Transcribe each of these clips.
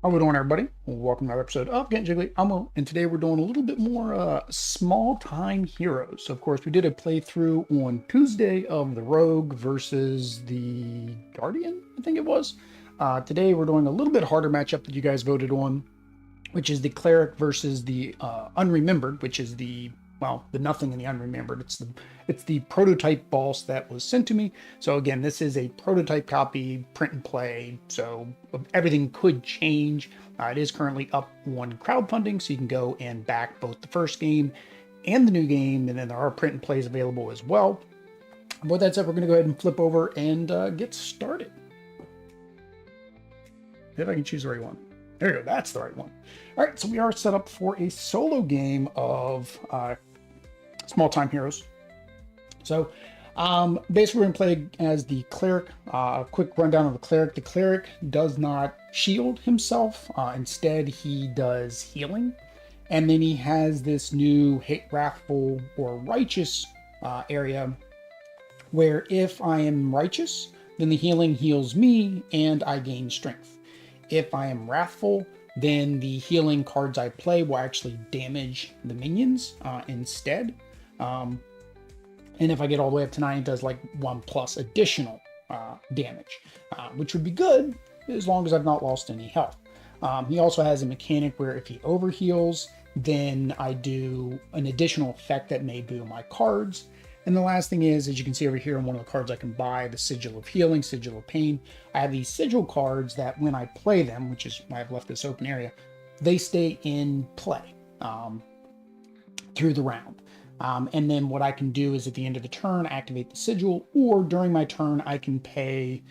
How we doing, everybody? Welcome to another episode of Getting Jiggly. I'm Will, and today we're doing a little bit more small-time heroes. So, of course, we did a playthrough on Tuesday of the Rogue versus the Guardian, I think it was. Today we're doing a little bit harder matchup that you guys voted on, which is the Cleric versus the Unremembered, which is the nothing in the Unremembered. It's the prototype boss that was sent to me. So again, this is a prototype copy, print and play. So everything could change. It is currently up on crowdfunding, so you can go and back both the first game and the new game, and then there are print and plays available as well. But with that said, we're going to go ahead and flip over and get started. If I can choose the right one. There you go, that's the right one. All right, so we are set up for a solo game of small time heroes. So basically we're going to play as the Cleric. A quick rundown of the Cleric. The Cleric does not shield himself. Instead, he does healing. And then he has this new wrathful or righteous area where if I am righteous, then the healing heals me and I gain strength. If I am wrathful, then the healing cards I play will actually damage the minions instead. And if I get all the way up to 9, it does like 1+ additional damage, which would be good as long as I've not lost any health. He also has a mechanic where if he overheals, then I do an additional effect that may boom my cards. And the last thing is, as you can see over here on one of the cards I can buy, the Sigil of Healing, Sigil of Pain. I have these Sigil cards that when I play them, which is why I've left this open area, they stay in play through the round. And then what I can do is at the end of the turn, activate the Sigil, or during my turn, I can pay,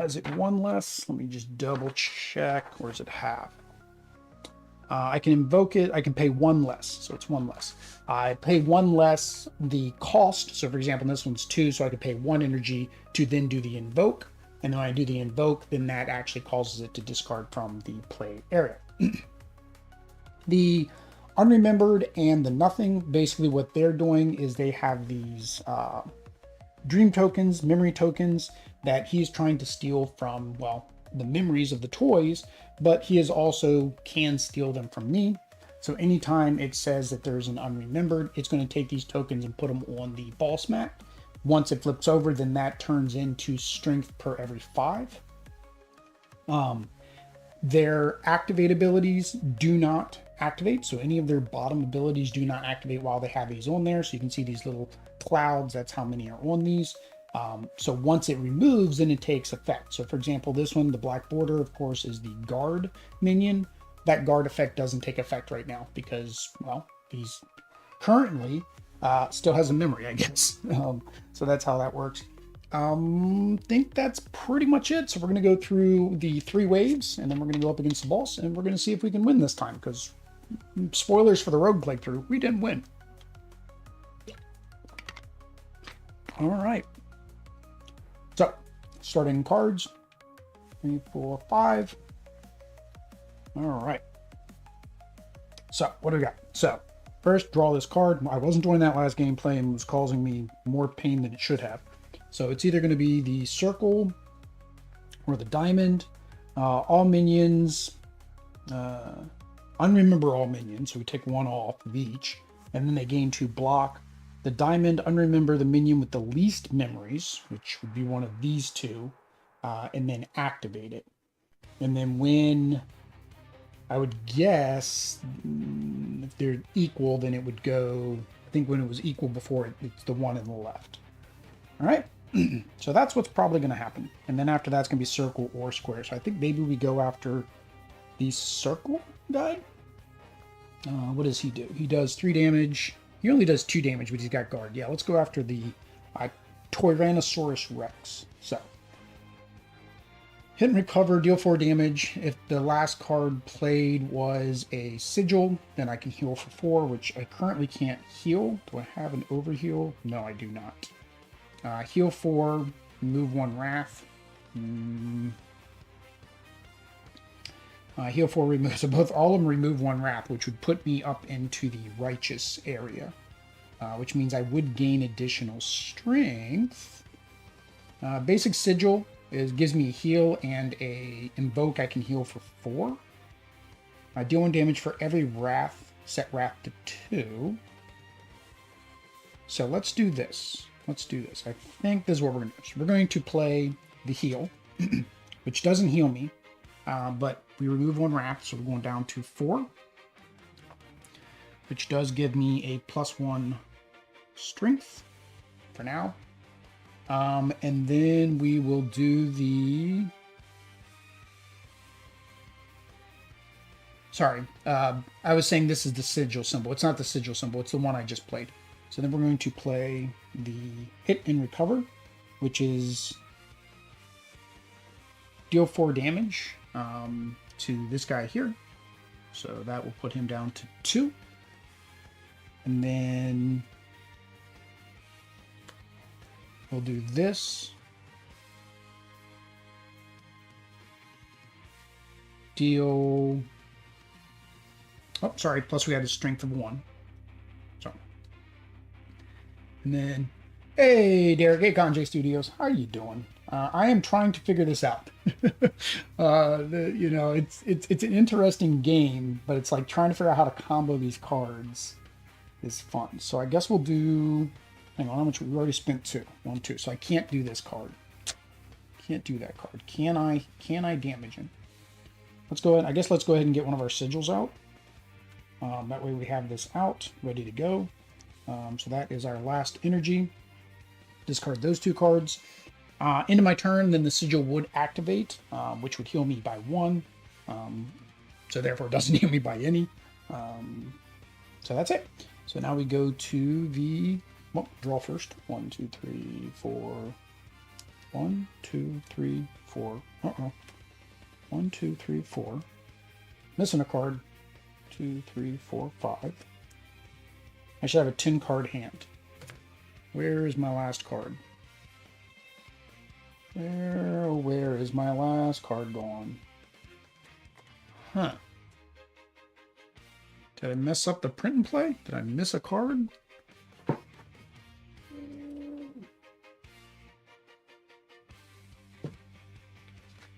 is it 1 less? Let me just double check, or is it half? I can invoke it, I can pay 1 less, so it's 1 less. I pay 1 less the cost, so for example, this one's 2, so I could pay 1 energy to then do the invoke, and then when I do the invoke, then that actually causes it to discard from the play area. The Unremembered and the Nothing, basically what they're doing is they have these dream tokens, memory tokens, that he's trying to steal from, well, the memories of the toys, but he is also can steal them from me. So anytime it says that there's an Unremembered, it's going to take these tokens and put them on the boss mat. Once it flips over, then that turns into strength per every 5. Their activate abilities do not activate, so any of their bottom abilities do not activate while they have these on there. So you can see these little clouds, that's how many are on these. So once it removes, then it takes effect. So for example, this one, the black border, of course, is the guard minion. That guard effect doesn't take effect right now because, well, he's currently still has a memory, I guess. So that's how that works. Think that's pretty much it. So we're going to go through the 3 waves, and then we're going to go up against the boss, and we're going to see if we can win this time, because spoilers for the Rogue playthrough, we didn't win. All right. So, starting cards, 3, 4, 5. All right. So, what do we got? So, first, draw this card. I wasn't doing that last gameplay and it was causing me more pain than it should have. So, it's either going to be the circle or the diamond. All minions, unremember all minions, so we take 1 off of each, and then they gain 2 block. The diamond, unremember the minion with the least memories, which would be one of these 2, and then activate it. And then when, I would guess, if they're equal, then it would go, I think when it was equal before, it's the one on the left. All right, so that's what's probably going to happen. And then after that's going to be circle or square. So I think maybe we go after the circle guy. What does he do? He does 3 damage. He only does 2 damage, but he's got guard. Yeah, let's go after the Tyrannosaurus Rex. So, hit and recover, deal 4 damage. If the last card played was a Sigil, then I can heal for 4, which I currently can't heal. Do I have an overheal? No, I do not. Heal 4, remove 1 Wrath. Heal 4, remove, so all of them remove 1 Wrath, which would put me up into the righteous area, which means I would gain additional strength. Basic Sigil is gives me a heal and a invoke. I can heal for 4. I deal 1 damage for every wrath, set wrath to 2. So let's do this. Let's do this. I think this is what we're going to do. So we're going to play the heal, which doesn't heal me, but we remove 1 wrath, so we're going down to 4, which does give me a +1 strength for now. And then we will do the... Sorry, I was saying this is the sigil symbol. It's not the sigil symbol, it's the one I just played. So then we're going to play the hit and recover, which is deal 4 damage to this guy here. So that will put him down to 2. And then we'll do this. Deal... Oh, sorry, plus we had a strength of 1. Sorry. And then, hey, Derek, hey, Conjay Studios, how are you doing? I am trying to figure this out. You know, it's an interesting game, but it's like trying to figure out how to combo these cards is fun. So I guess we'll do... Hang on, how much? We already spent 2. 1, 2. So I can't do this card. Can't do that card. Can I damage him? Let's go ahead. I guess let's go ahead and get one of our sigils out. That way we have this out, ready to go. So that is our last energy. Discard those 2 cards. Into my turn, then the sigil would activate, which would heal me by 1. So therefore it doesn't heal me by any. So that's it. So now we go to the... Well, draw first. 1, 2, 3, 4. 1, 2, 3, 4. 1, 2, 3, 4. Missing a card. 2, 3, 4, 5. I should have a 10-card hand. Where is my last card? Where is my last card gone? Huh. Did I mess up the print and play? Did I miss a card?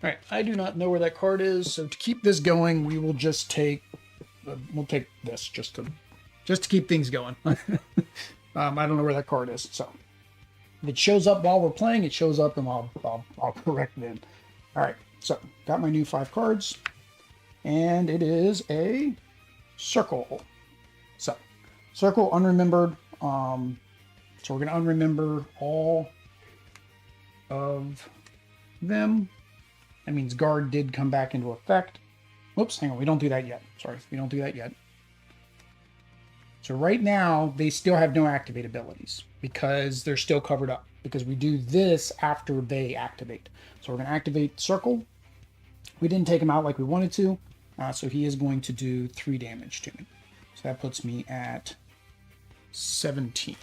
Alright, I do not know where that card is, so to keep this going, we will just take... we'll take this just to keep things going. I don't know where that card is, so... If it shows up while we're playing, it shows up and I'll correct it in. Alright, so, got my new 5 cards. And it is a circle. So, circle unremembered. So we're going to unremember all of them. That means guard did come back into effect. Whoops, hang on, we don't do that yet. Sorry, we don't do that yet. So right now, they still have no activate abilities because they're still covered up, because we do this after they activate. So we're going to activate circle. We didn't take him out like we wanted to, so he is going to do 3 damage to me. So that puts me at 17.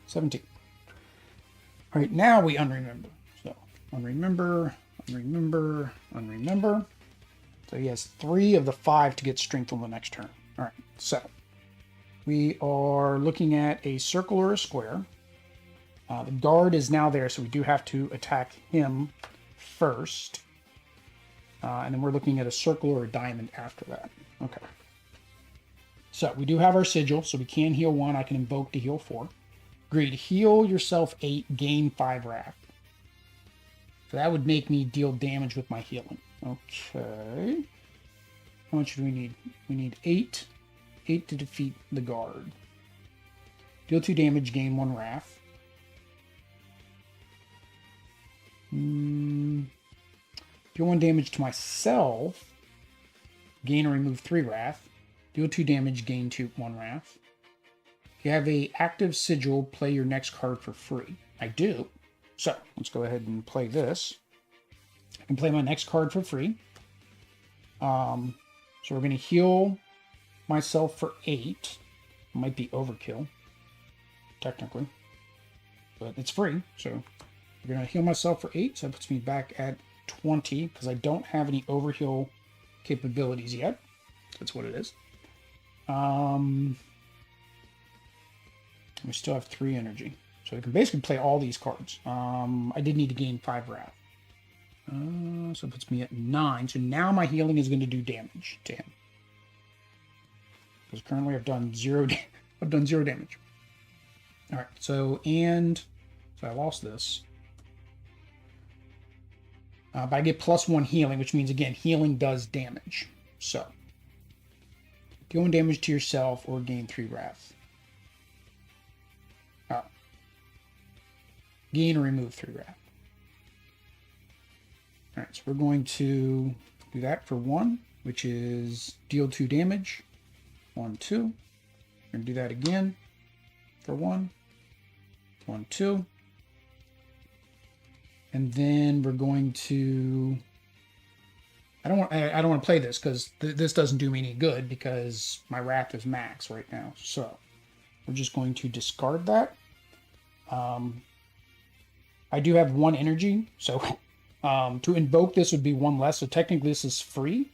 17. All right, now we unremember. So unremember, unremember, unremember. So he has 3 of the 5 to get strength on the next turn. All right, so we are looking at a circle or a square. The guard is now there, so we do have to attack him first. And then we're looking at a circle or a diamond after that. Okay. So we do have our sigil, so we can heal 1. I can invoke to heal 4. Agreed. Heal yourself 8, gain 5 wrath. So that would make me deal damage with my healing. Okay. How much do we need? We need 8. 8 to defeat the guard. Deal 2 damage, gain 1 wrath. Deal 1 damage to myself. Gain or remove 3 wrath. Deal 2 damage, gain 1 wrath. If you have a active sigil, play your next card for free. I do. So let's go ahead and play this. I can play my next card for free. So we're going to heal myself for 8. It might be overkill, technically, but it's free. So we're going to heal myself for 8. So that puts me back at 20 because I don't have any overheal capabilities yet. That's what it is. We still have 3 energy. So I can basically play all these cards. I did need to gain 5 wrath. So it puts me at 9. So now my healing is going to do damage to him. Because currently I've done 0 I've done 0 damage. Alright, so I lost this. But I get +1 healing, which means, again, healing does damage. So, deal 1 damage to yourself or gain 3 wrath. Gain or remove 3 wrath. Alright, so we're going to do that for 1, which is deal 2 damage. 1, 2. We're going to do that again for 1. 1, 2. And then we're going to... I don't want to play this because this doesn't do me any good because my wrath is max right now. So we're just going to discard that. I do have 1 energy, so to invoke this would be 1 less. So technically this is free,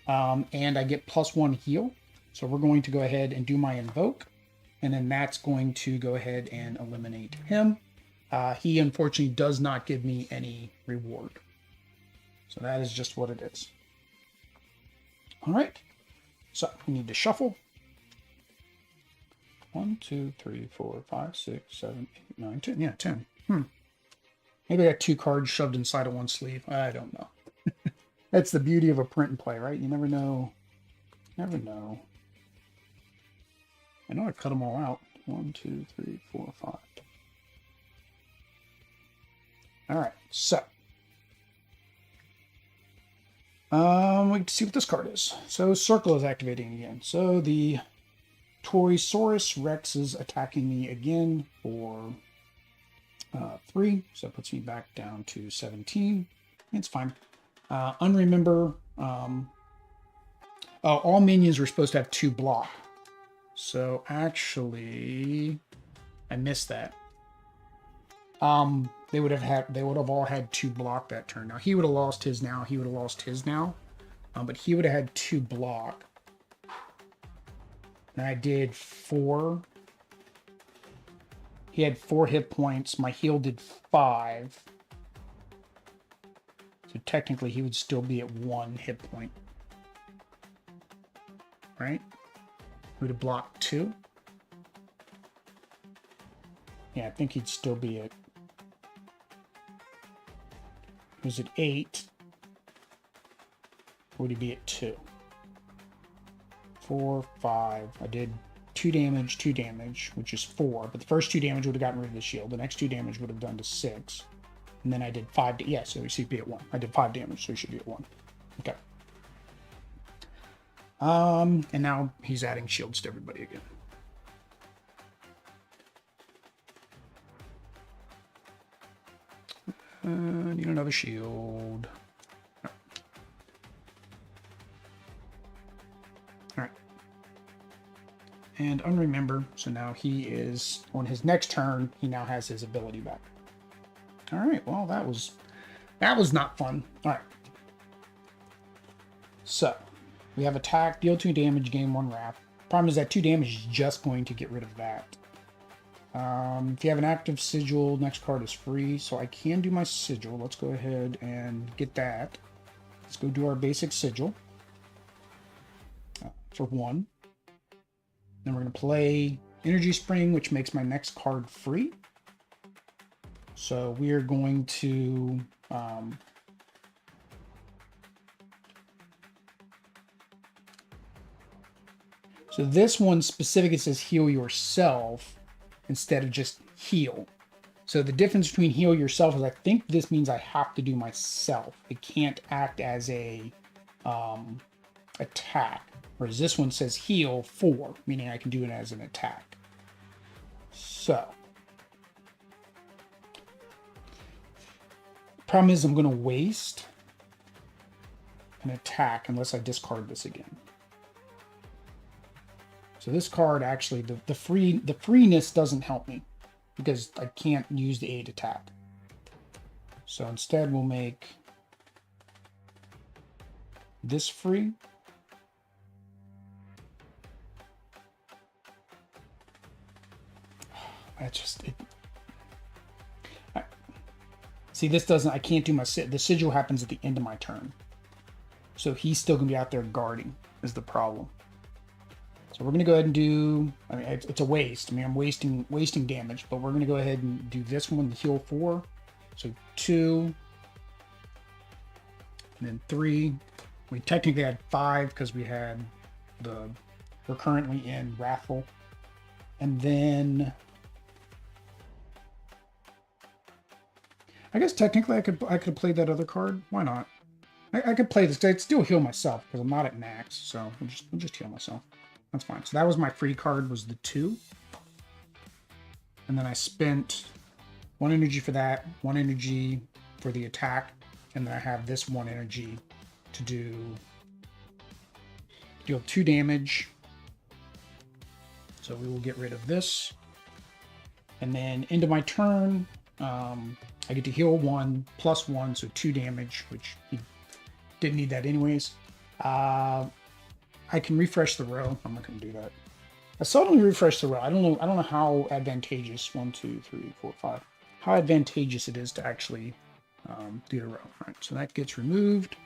and I get +1 heal. So we're going to go ahead and do my invoke, and then that's going to go ahead and eliminate him. He unfortunately does not give me any reward. So that is just what it is. All right. So we need to shuffle. 1, 2, 3, 4, 5, 6, 7, 8, 9, 10. Yeah, 10. Maybe I got 2 cards shoved inside of 1 sleeve. I don't know. That's the beauty of a print and play, right? You never know. Never know. I know I cut them all out. 1, 2, 3, 4, 5. All right, so we can see what this card is. So Circle is activating again. So the Toysaurus Rex is attacking me again for 3. So it puts me back down to 17. It's fine. Unremember. All minions were supposed to have 2 block. So actually, I missed that. They would have all had 2 block that turn. Now he would have lost his now. He would have lost his now. But he would have had 2 block. And I did 4. He had 4 hit points. My heal did 5. So technically he would still be at 1 hit point. Right? He would have blocked 2. Yeah, I think he'd still be at... He was at 8. Would he be at 2? 4, 5. I did 2 damage, which is 4. But the first 2 damage would have gotten rid of the shield. The next 2 damage would have done to 6. And then I did 5. Yeah, so he should be at 1. I did 5 damage, so he should be at 1. Okay. And now he's adding shields to everybody again. Need another shield. Alright. And unremember, so now he is, on his next turn, he now has his ability back. Alright, well that was not fun. Alright. So, we have attack, deal 2 damage, gain 1 wrath. Problem is that 2 damage is just going to get rid of that. If you have an active sigil, next card is free, so I can do my sigil. Let's go ahead and get that. Let's go do our basic sigil for 1. Then we're going to play Energy Spring, which makes my next card free. So we are going to... so this one specifically says heal yourself instead of just heal. So the difference between heal yourself is I think this means I have to do myself. It can't act as a attack. Whereas this one says heal 4, meaning I can do it as an attack. So. Problem is I'm going to waste an attack unless I discard this again. So this card actually, the freeness doesn't help me because I can't use the 8 attack. So instead we'll make this free. That's just it. See, this doesn't, I can't do my, the sigil happens at the end of my turn. So he's still going to be out there guarding is the problem. So we're going to go ahead and do, I mean, it's a waste. I mean, I'm wasting damage, but we're going to go ahead and do this one, the heal 4. So 2, and then 3. We technically had 5 because we had we're currently in Wrathful. And then I guess technically I could have played that other card. Why not? I could play this. I'd still heal myself because I'm not at max, so I'll just heal myself. That's fine. So that was my free card, was the 2. And then I spent 1 energy for that, 1 energy for the attack, and then I have this 1 energy to deal 2 damage. So we will get rid of this. And then into my turn, I get to heal 1 plus 1, so 2 damage, which he didn't need that anyways. I can refresh the row. I'm not going to do that. I seldomly refresh the row. I don't know how advantageous 1, 2, 3, 4, 5. How advantageous it is to actually do the row. All right, so that gets removed.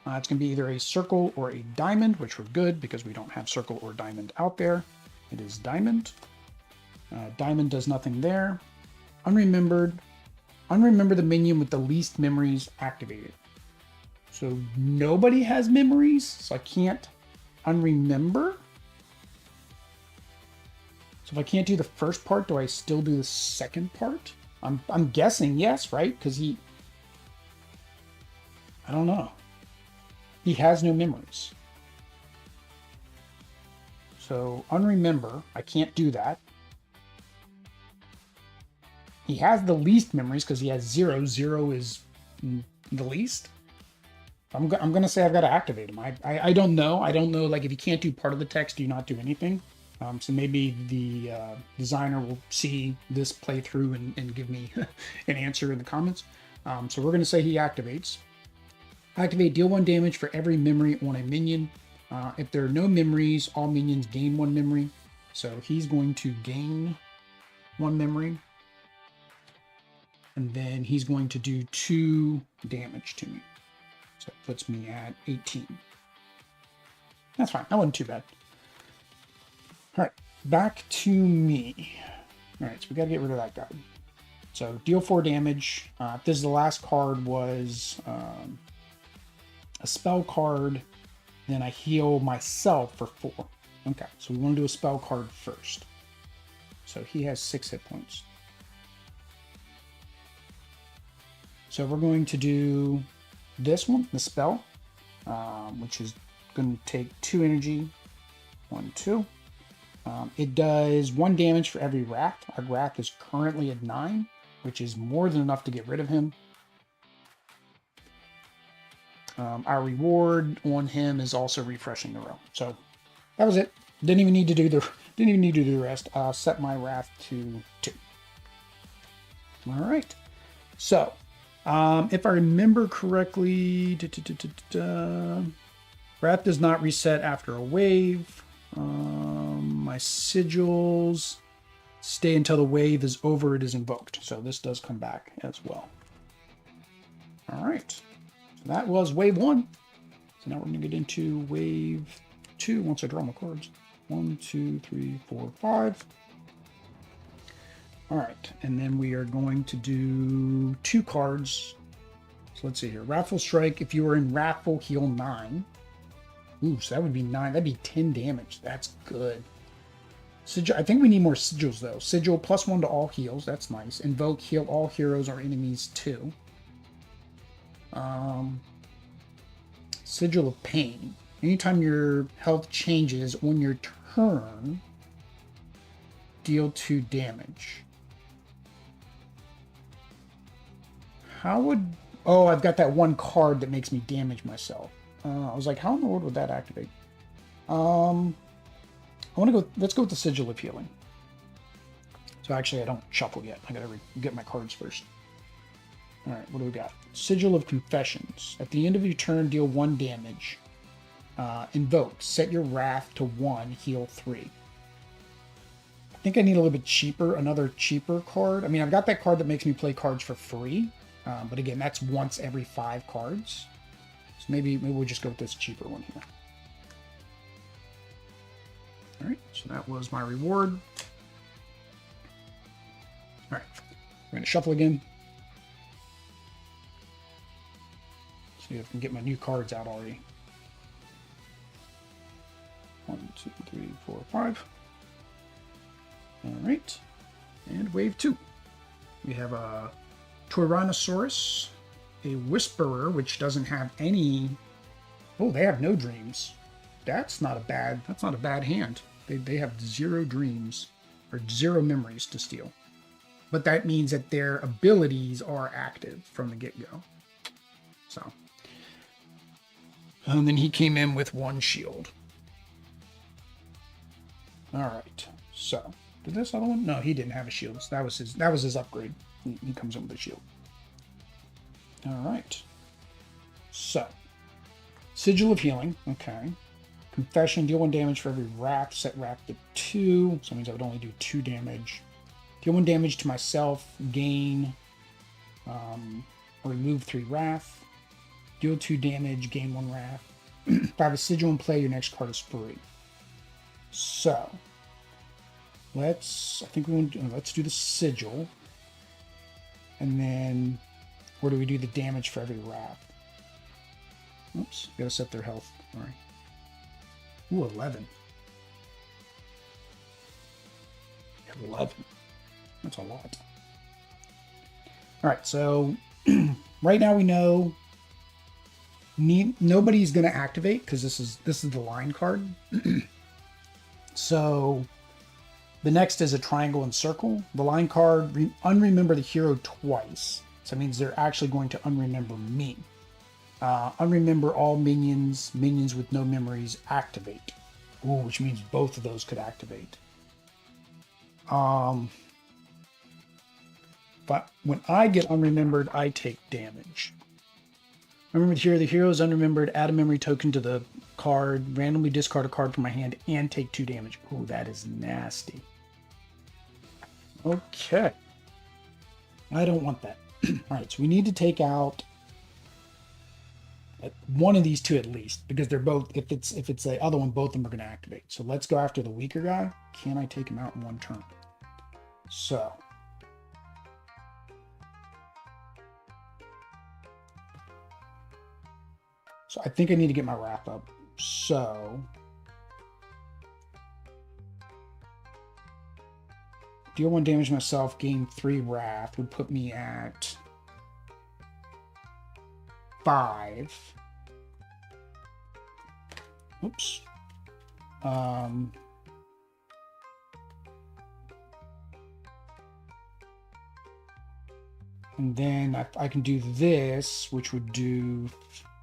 It's going to be either a circle or a diamond, which we're good because we don't have circle or diamond out there. It is diamond. Diamond does nothing there. Unremembered. Unremember the minion with the least memories activated. So nobody has memories, so I can't unremember. So if I can't do the first part, do I still do the second part? I'm guessing yes, right? Because I don't know. He has no memories. So unremember, I can't do that. He has the least memories because he has 0. 0 is the least. I'm going to say I've got to activate him. I don't know. I don't know, like, if you can't do part of the text, do you not do anything? So maybe the designer will see this playthrough and give me an answer in the comments. So we're going to say he activates. Activate, deal 1 damage for every memory on a minion. If there are no memories, all minions gain 1 memory. So he's going to gain 1 memory. And then he's going to do 2 damage to me. So it puts me at 18. That's fine. That wasn't too bad. All right, back to me. All right, so we got to get rid of that guy. So deal 4 damage. If this is the last card, was a spell card. Then I heal myself for 4. Okay, so we want to do a spell card first. So he has 6 hit points. So we're going to do this one, the spell, which is going to take 2 energy. 1, 2. It does 1 damage for every wrath. Our wrath is currently at 9, which is more than enough to get rid of him. Our reward on him is also refreshing the row. So that was it. Didn't even need to do the rest. I'll set my wrath to 2. All right. So if I remember correctly, wrath does not reset after a wave. My sigils stay until the wave is over. It is invoked. So this does come back as well. All right. So that was wave 1. So now we're going to get into wave 2 once I draw my cards. 1, 2, 3, 4, 5. All right, and then we are going to do 2 cards. So let's see here. Wrathful Strike. If you are in Wrathful, heal 9. Ooh, so that would be 9. That'd be 10 damage. That's good. Sigil. I think we need more sigils, though. Sigil, +1 to all heals. That's nice. Invoke, heal all heroes or enemies 2. Sigil of Pain. Anytime your health changes on your turn, deal 2 damage. How would... Oh, I've got that 1 card that makes me damage myself. I was like, how in the world would that activate? I want to go... Let's go with the Sigil of Healing. So actually, I don't shuffle yet. I gotta get my cards first. All right, what do we got? Sigil of Confessions. At the end of your turn, deal 1 damage. Invoke. Set your wrath to 1. Heal 3. I think I need a little bit cheaper, another cheaper card. I mean, I've got that card that makes me play cards for free. But again, that's once every 5 cards. So maybe we'll just go with this cheaper one here. All right, so that was my reward. All right, we're going to shuffle again. See if I can get my new cards out already. 1, 2, 3, 4, 5. All right, and wave 2. We have a Tyrannosaurus, a Whisperer, which doesn't have any. Oh, they have no dreams. That's not a bad hand. They have 0 dreams or 0 memories to steal. But that means that their abilities are active from the get-go. So. And then he came in with 1 shield. Alright. So. Did this other one? No, he didn't have a shield. So that was his upgrade. He comes in with a shield. Alright. So. Sigil of Healing. Okay. Confession, deal 1 damage for every wrath, set wrath to 2, so that means I would only do 2 damage. Deal 1 damage to myself, gain, or remove 3 wrath. Deal 2 damage, gain 1 wrath. If I have a sigil in play, your next card is free. So, let's do the sigil. And then, where do we do the damage for every wrath? Oops, gotta set their health. All right. Ooh, 11. 11. That's a lot. All right, so right now we know nobody's going to activate because this is the line card. So the next is a triangle and circle. The line card, unremember the hero twice. So that means they're actually going to unremember me. Unremember all minions with no memories activate. Ooh, which means both of those could activate. But when I get unremembered, I take damage. Remember here, the hero is unremembered, add a memory token to the card, randomly discard a card from my hand, and take 2 damage. Ooh, that is nasty. Okay. I don't want that. Alright, so we need to take out one of these 2 at least, because they're both, if it's the other one, both of them are going to activate. So let's go after the weaker guy. Can I take him out in 1 turn? So I think I need to get my wrath up. So deal 1 damage myself, gain 3 wrath would put me at 5. Oops. And then I can do this, which would do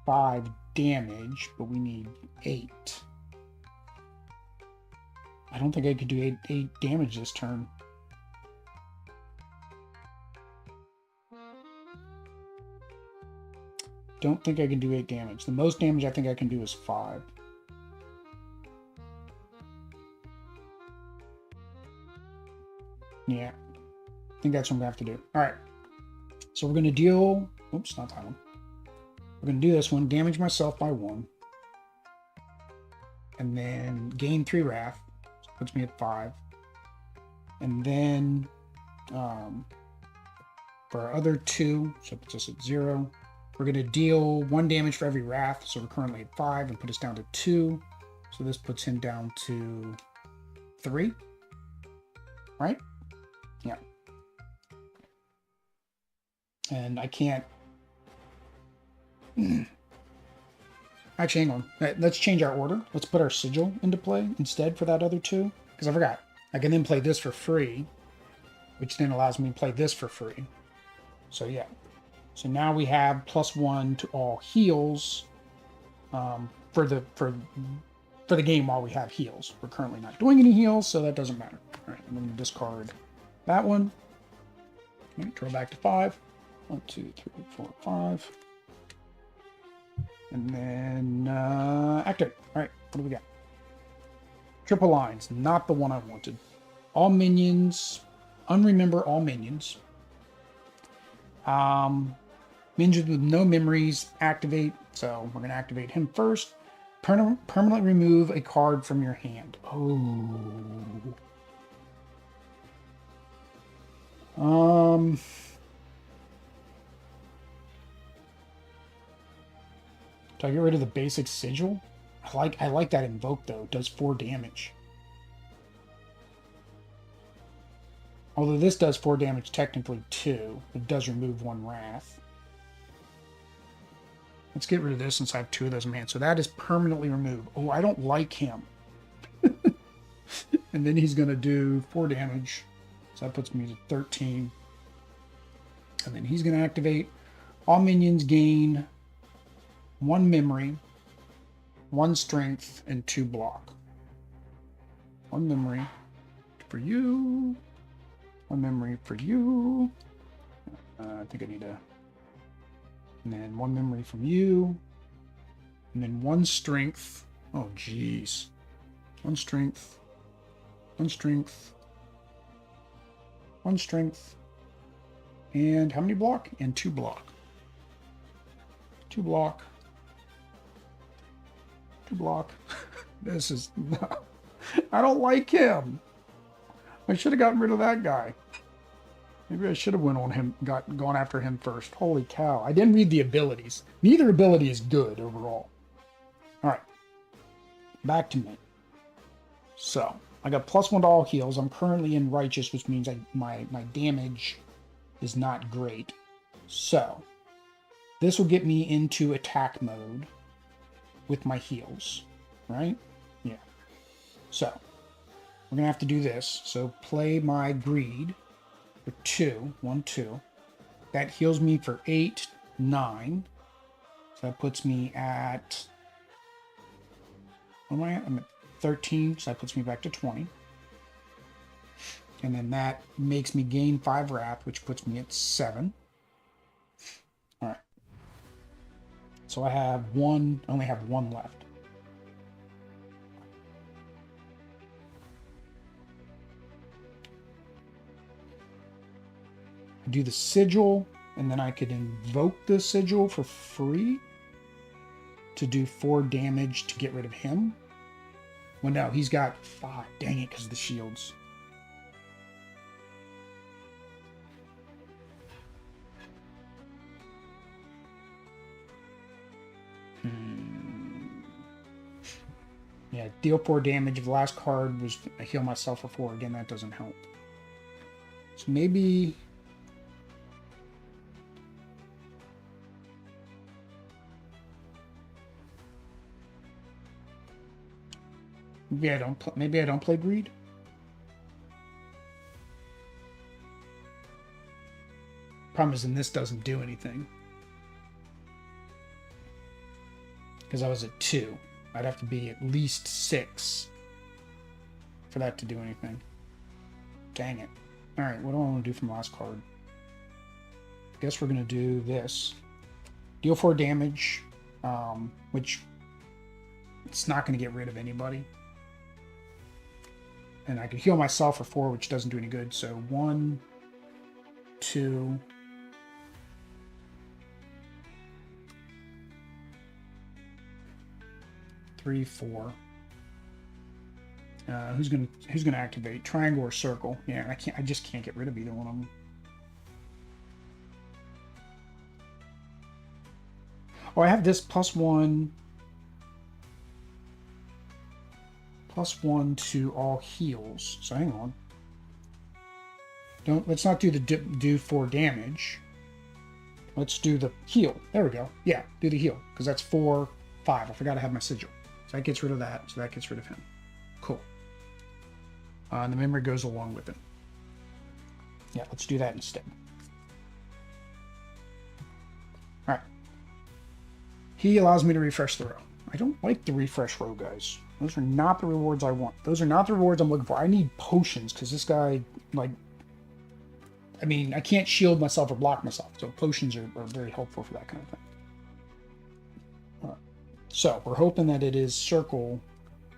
5 damage, but we need 8. I don't think I could do 8 damage this turn. Don't think I can do 8 damage. The most damage I think I can do is 5. Yeah. I think that's what I'm going to have to do. Alright. So we're going to deal... Oops, not that one. We're going to do this one. Damage myself by 1. And then gain 3 wrath. So puts me at 5. And then for our other 2, so it puts us at 0. We're going to deal 1 damage for every wrath. So we're currently at 5 and put us down to 2. So this puts him down to 3. Right? Yeah. And I can't... Actually, hang on. Let's change our order. Let's put our sigil into play instead for that other 2. Because I forgot. I can then play this for free, which then allows me to play this for free. So yeah. So now we have +1 to all heals for the game while we have heals. We're currently not doing any heals, so that doesn't matter. All right, I'm going to discard that one. Okay, draw back to 5. 1, 2, 3, 4, 5. And then activate. All right, what do we got? Triple lines, not the one I wanted. All minions, unremember all minions. Minions with no memories activate. So we're going to activate him first. Permanently remove a card from your hand. Oh. Do I get rid of the basic sigil? I like that invoke though. It does 4 damage. Although this does 4 damage, technically 2. It does remove 1 wrath. Let's get rid of this since I have 2 of those in hand. So that is permanently removed. Oh, I don't like him. And then he's going to do 4 damage. So that puts me to 13. And then he's going to activate. All minions gain 1 memory, 1 strength, and 2 block. 1 memory for you. 1 memory for you. I think I need to... And then 1 memory from you. And then 1 strength. Oh, jeez. 1 strength. 1 strength. 1 strength. And how many block? And 2 block. 2 block. 2 block. This is... I don't like him. I should have gotten rid of that guy. Maybe I should have went on him, gone after him first. Holy cow. I didn't read the abilities. Neither ability is good overall. Alright. Back to me. So, I got +1 to all heals. I'm currently in Righteous, which means my damage is not great. So, this will get me into attack mode with my heals. Right? Yeah. So, we're going to have to do this. So, play my Greed. For 2, 1, 2. That heals me for 8, 9. So that puts me at... What am I at? I'm at 13, so that puts me back to 20. And then that makes me gain 5 wrath, which puts me at 7. Alright. So I have I only have 1 left. Do the sigil, and then I could invoke the sigil for free to do 4 damage to get rid of him. Well, no, he's got 5. Dang it, because of the shields. Yeah, deal 4 damage. If the last card was I heal myself for 4, again, that doesn't help. So maybe... Maybe I don't play Greed. Problem is, this doesn't do anything because I was at 2. I'd have to be at least 6 for that to do anything. Dang it! All right, what do I want to do from last card? I guess we're gonna do this. Deal 4 damage, which it's not gonna get rid of anybody. And I can heal myself for 4, which doesn't do any good. So 1, 2, 3, 4. Who's gonna activate? Triangle or circle? Yeah, I just can't get rid of either one of them. Oh, I have this +1 to all heals. So hang on. Let's not do the do 4 damage. Let's do the heal. There we go. Yeah, do the heal because that's 4, 5. I forgot I have my sigil. So that gets rid of that. So that gets rid of him. Cool. And the memory goes along with it. Yeah, let's do that instead. All right. He allows me to refresh the row. I don't like the refresh row, guys. Those are not the rewards I want. Those are not the rewards I'm looking for. I need potions because this guy, like, I mean, I can't shield myself or block myself. So potions are very helpful for that kind of thing. All right. So we're hoping that it is circle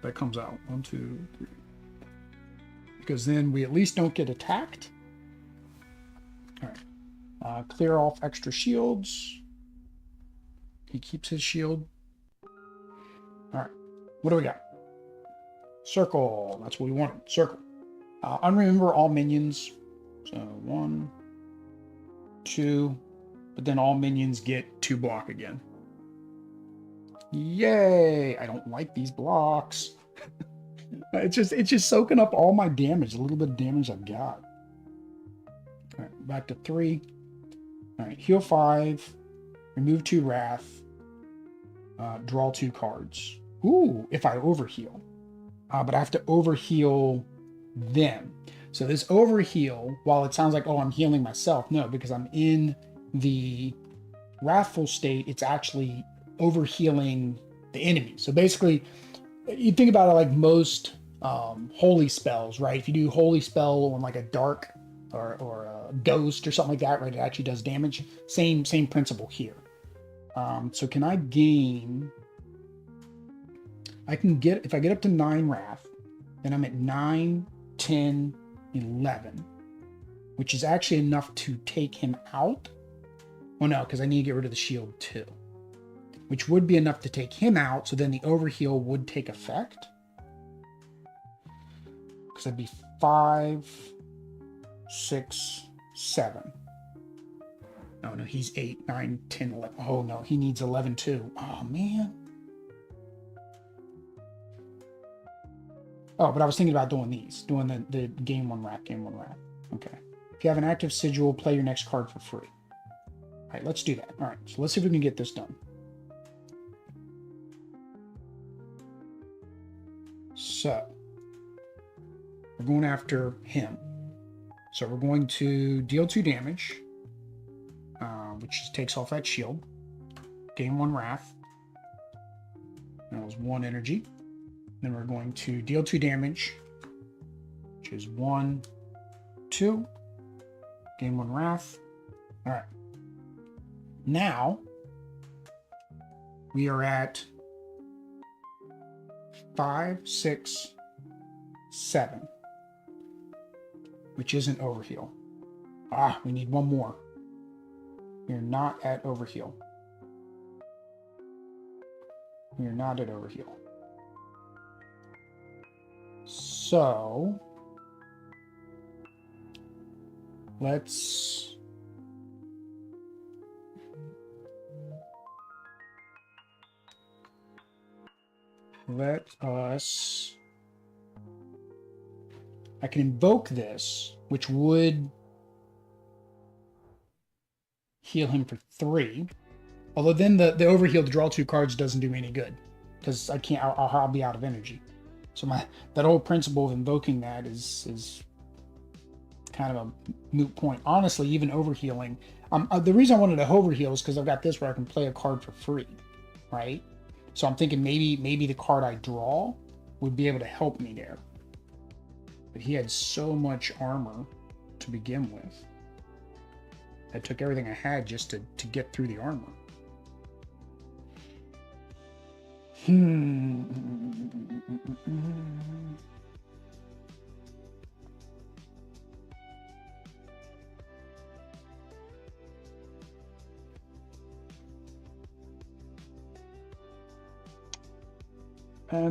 that comes out. 1, 2, 3. because then we at least don't get attacked. All right. Clear off extra shields. He keeps his shield. All right. What do we got? Circle. That's what we wanted. Circle. Unremember all minions. So 1, 2, but then all minions get 2 block again. Yay! I don't like these blocks. It's just soaking up all my damage, a little bit of damage I've got. All right, back to 3. All right, heal 5, remove 2 wrath, draw 2 cards. Ooh, if I overheal. But I have to overheal them. So this overheal, while it sounds like, oh, I'm healing myself, no, because I'm in the wrathful state, it's actually overhealing the enemy. So basically, you think about it like most holy spells, right? If you do holy spell on like a dark or a ghost or something like that, right, it actually does damage. Same principle here. So can I gain? I can get, if I get up to 9 wrath, then I'm at 9, 10, 11, which is actually enough to take him out. Oh no, because I need to get rid of the shield too, which would be enough to take him out. So then the overheal would take effect. Because that'd be 5, 6, 7. Oh no, he's 8, 9, 10, 11. Oh no, he needs 11 too. Oh man. Oh, but I was thinking about doing these, doing the game 1 wrath, game 1 wrath. Okay. If you have an active sigil, play your next card for free. All right, let's do that. All right, so let's see if we can get this done. So, we're going after him. So we're going to deal 2 damage, which just takes off that shield. Gain 1 wrath. That was 1 energy. Then we're going to deal 2 damage, which is 1, 2. Gain 1 wrath. All right. Now, we are at 5, 6, 7, which isn't overheal. Ah, we need 1 more. We're not at overheal. We're not at overheal. So, let's let us, I can invoke this, which would heal him for 3. Although then the overheal to draw 2 cards doesn't do me any good, because I can't, I'll be out of energy. So that whole principle of invoking that is kind of a moot point. Honestly, even overhealing. The reason I wanted to overheal is because I've got this where I can play a card for free, right? So I'm thinking maybe the card I draw would be able to help me there. But he had so much armor to begin with. I took everything I had just to get through the armor.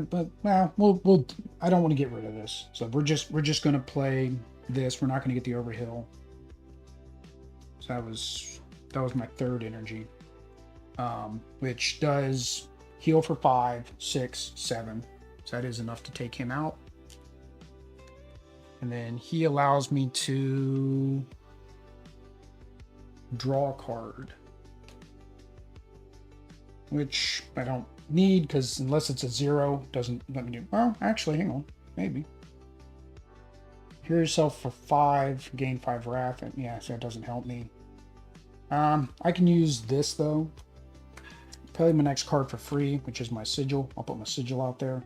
But we'll I don't want to get rid of this, so we're just going to play this. We're not going to get the overhill. So that was my 3rd energy, which does heal for 5, 6, 7. So that is enough to take him out. And then he allows me to draw a card, which I don't need because unless it's a 0, doesn't let me do. Well, actually, hang on, maybe. Heal yourself for 5, gain 5 wrath, and yeah, so that doesn't help me. I can use this though. Play my next card for free, which is my sigil. I'll put my sigil out there.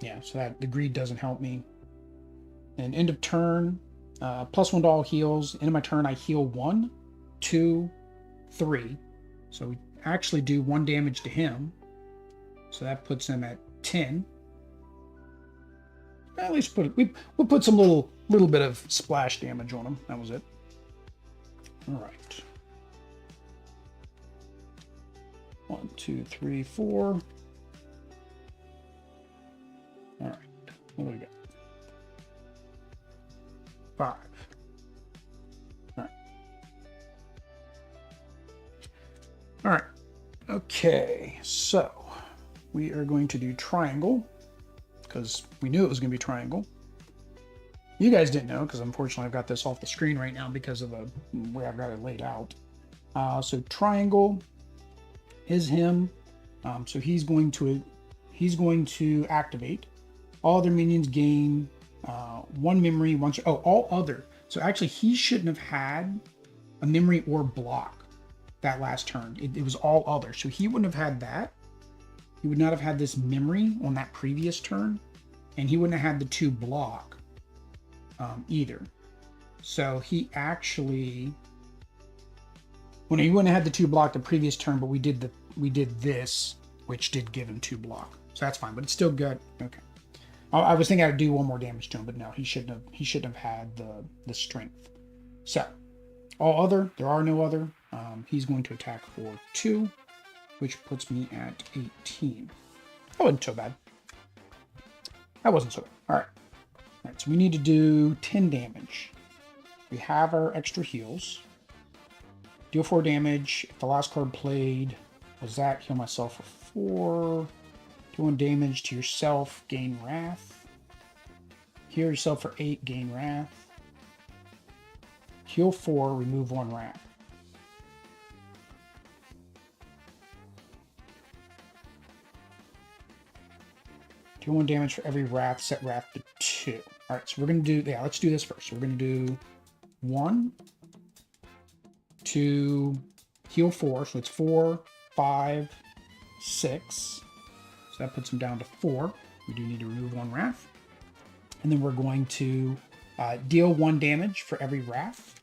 Yeah, so that the greed doesn't help me. And end of turn, +1 to all heals. End of my turn, I heal 1, 2, 3. So we actually do 1 damage to him. So that puts him at 10. At least we'll put some little bit of splash damage on him. That was it. All right. 1, 2, 3, 4. All right. What do we got? 5. All right. All right. Okay. So we are going to do triangle because we knew it was going to be triangle. You guys didn't know because unfortunately I've got this off the screen right now because of the way I've got it laid out. So triangle is him. So he's going to activate. All other minions gain 1 memory once. Oh, all other. So actually, he shouldn't have had a memory or block that last turn. It was all other. So he wouldn't have had that. He would not have had this memory on that previous turn, and he wouldn't have had the 2 block either. So he actually, well, he wouldn't have had the 2 block the previous turn, but we did this, which did give him 2 block. So that's fine, but it's still good. Okay. I was thinking I'd do 1 more damage to him, but no, he shouldn't have had the strength. So all other, there are no other. He's going to attack for 2, which puts me at 18. That wasn't so bad. That wasn't so bad. All right. All right, so we need to do 10 damage. We have our extra heals. Deal 4 damage. If the last card played was that, heal myself for 4. Do 1 damage to yourself, gain Wrath. Heal yourself for 8, gain Wrath. Heal 4, remove 1 Wrath. Do 1 damage for every Wrath, set Wrath to 2. Alright, so we're going to do, yeah, let's do this first. So we're going to do 1 to heal 4, so it's 4, 5, 6. So that puts him down to 4. We do need to remove 1 Wrath. And then we're going to deal 1 damage for every Wrath.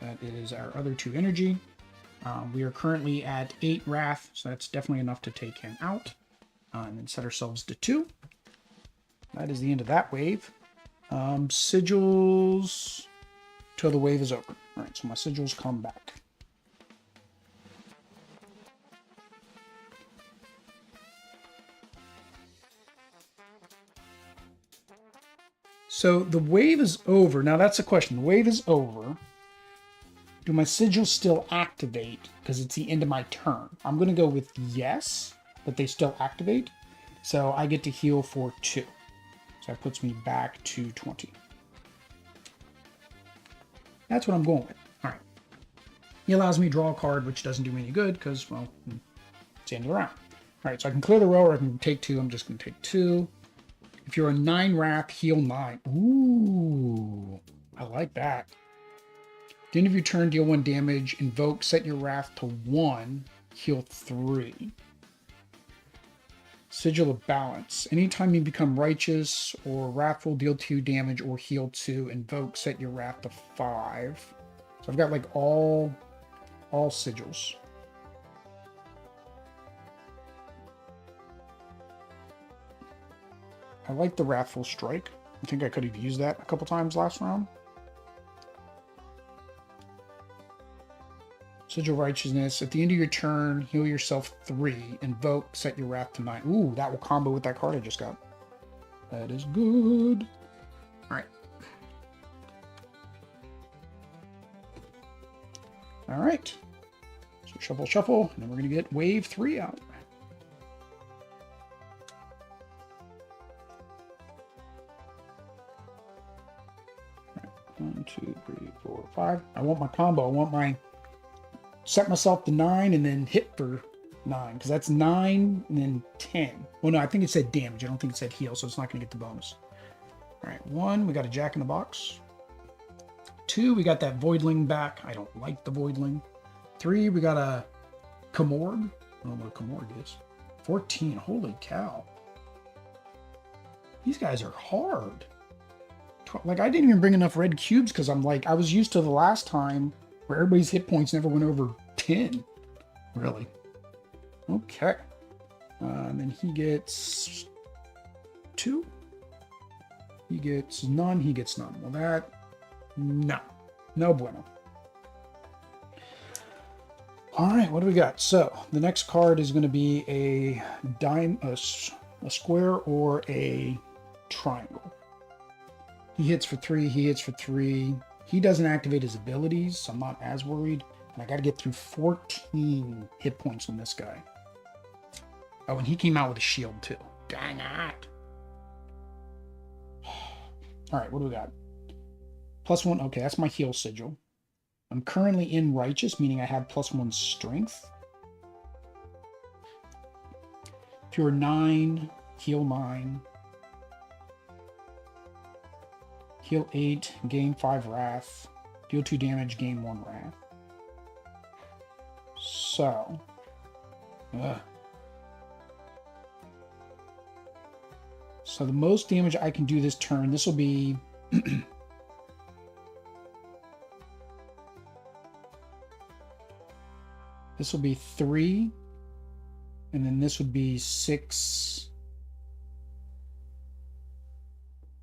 That is our other 2 energy. We are currently at 8 Wrath, so that's definitely enough to take him out. And then set ourselves to 2. That is the end of that wave. Sigils till the wave is over. All right, so my sigils come back. So the wave is over. Now that's the question. The wave is over. Do my sigils still activate because it's the end of my turn? I'm going to go with yes, but they still activate. So I get to heal for 2. So that puts me back to 20. That's what I'm going with. All right. He allows me to draw a card, which doesn't do me any good because, well, it's the end of the round. All right, so I can clear the row or I can take 2. I'm just going to take 2. If you're a 9 Wrath, heal 9. Ooh, I like that. At the end of your turn, deal 1 damage. Invoke, set your Wrath to 1. Heal 3. Sigil of Balance. Anytime you become righteous or wrathful, deal 2 damage or heal 2. Invoke, set your Wrath to 5. So I've got like all sigils. I like the Wrathful Strike. I think I could have used that a couple times last round. Sigil Righteousness. At the end of your turn, heal yourself 3. Invoke, set your Wrath to 9. Ooh, that will combo with that card I just got. That is good. Alright. Alright. So shuffle, shuffle. And then we're going to get wave 3 out. Right. 1, 2, 3, 4, 5. I want my combo. I want my set myself to 9 and then hit for 9, because that's 9 and then 10. Well, no, I think it said damage. I don't think it said heal, so it's not going to get the bonus. All right, 1, we got a Jack in the Box. 2, we got that Voidling back. I don't like the Voidling. 3, we got a Comorg. I don't know what a Comorg is. 14, holy cow. These guys are hard. Like, I didn't even bring enough red cubes because I'm like, I was used to the last time where everybody's hit points never went over 10. Really? Okay. And then he gets 2. He gets none, he gets none. Well, that, no. No bueno. All right, what do we got? So the next card is going to be a square or a triangle. He hits for 3, he hits for 3. He doesn't activate his abilities, so I'm not as worried. And I got to get through 14 hit points on this guy. Oh, and he came out with a shield too. Dang it. All right, what do we got? +1, okay, that's my heal sigil. I'm currently in righteous, meaning I have +1 strength. If you're 9, heal 9. Heal 8, gain 5 wrath. Deal 2 damage, gain 1 wrath. So, so the most damage I can do this turn, this will be this will be 3, and then this would be 6.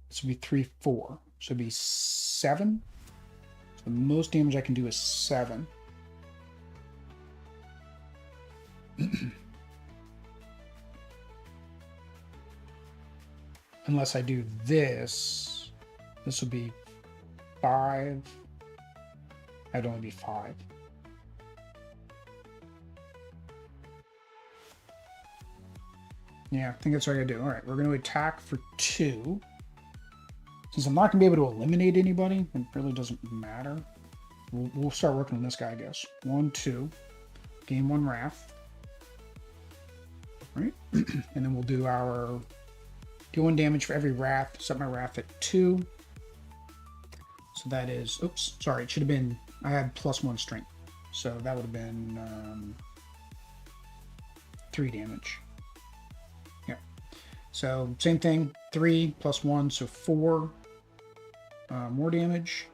This would be 3, 4. So it'd be 7. So the most damage I can do is 7. Unless I do this, this would be 5. That'd only be 5. Yeah, I think that's what I gotta do. All right, we're gonna attack for 2. Since I'm not gonna be able to eliminate anybody, it really doesn't matter. We'll start working on this guy, I guess. 1, 2, gain 1 wrath. Right, and then we'll do our deal 1 damage for every wrath. Set my wrath at 2. So that is, oops, sorry, it should have been, I had +1 strength. So that would have been 3 damage. Yeah. So same thing, 3 + 1, so 4 more damage.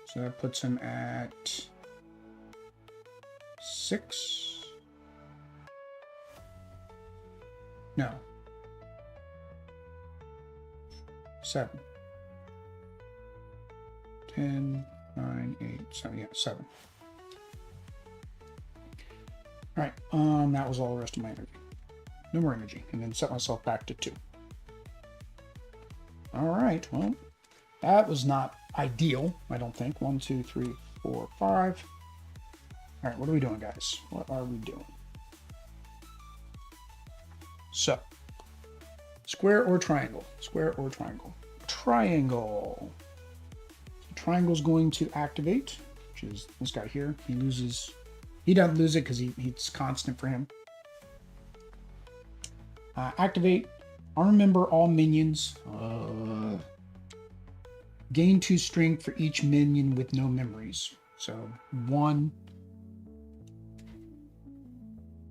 So that puts him at 6. No. 7. 10, 9, 8, 7. Yeah, 7. All right. That was all the rest of my energy. No more energy. And then set myself back to 2. All right. Well, that was not ideal, I don't think. 1, 2, 3, 4, 5. All right. What are we doing, guys? What are we doing? So, square or triangle? Square or triangle? Triangle. Triangle's going to activate, which is this guy here. He loses. He doesn't lose it because it's constant for him. Activate. Unremember all minions. Gain 2 strength for each minion with no memories. So 1.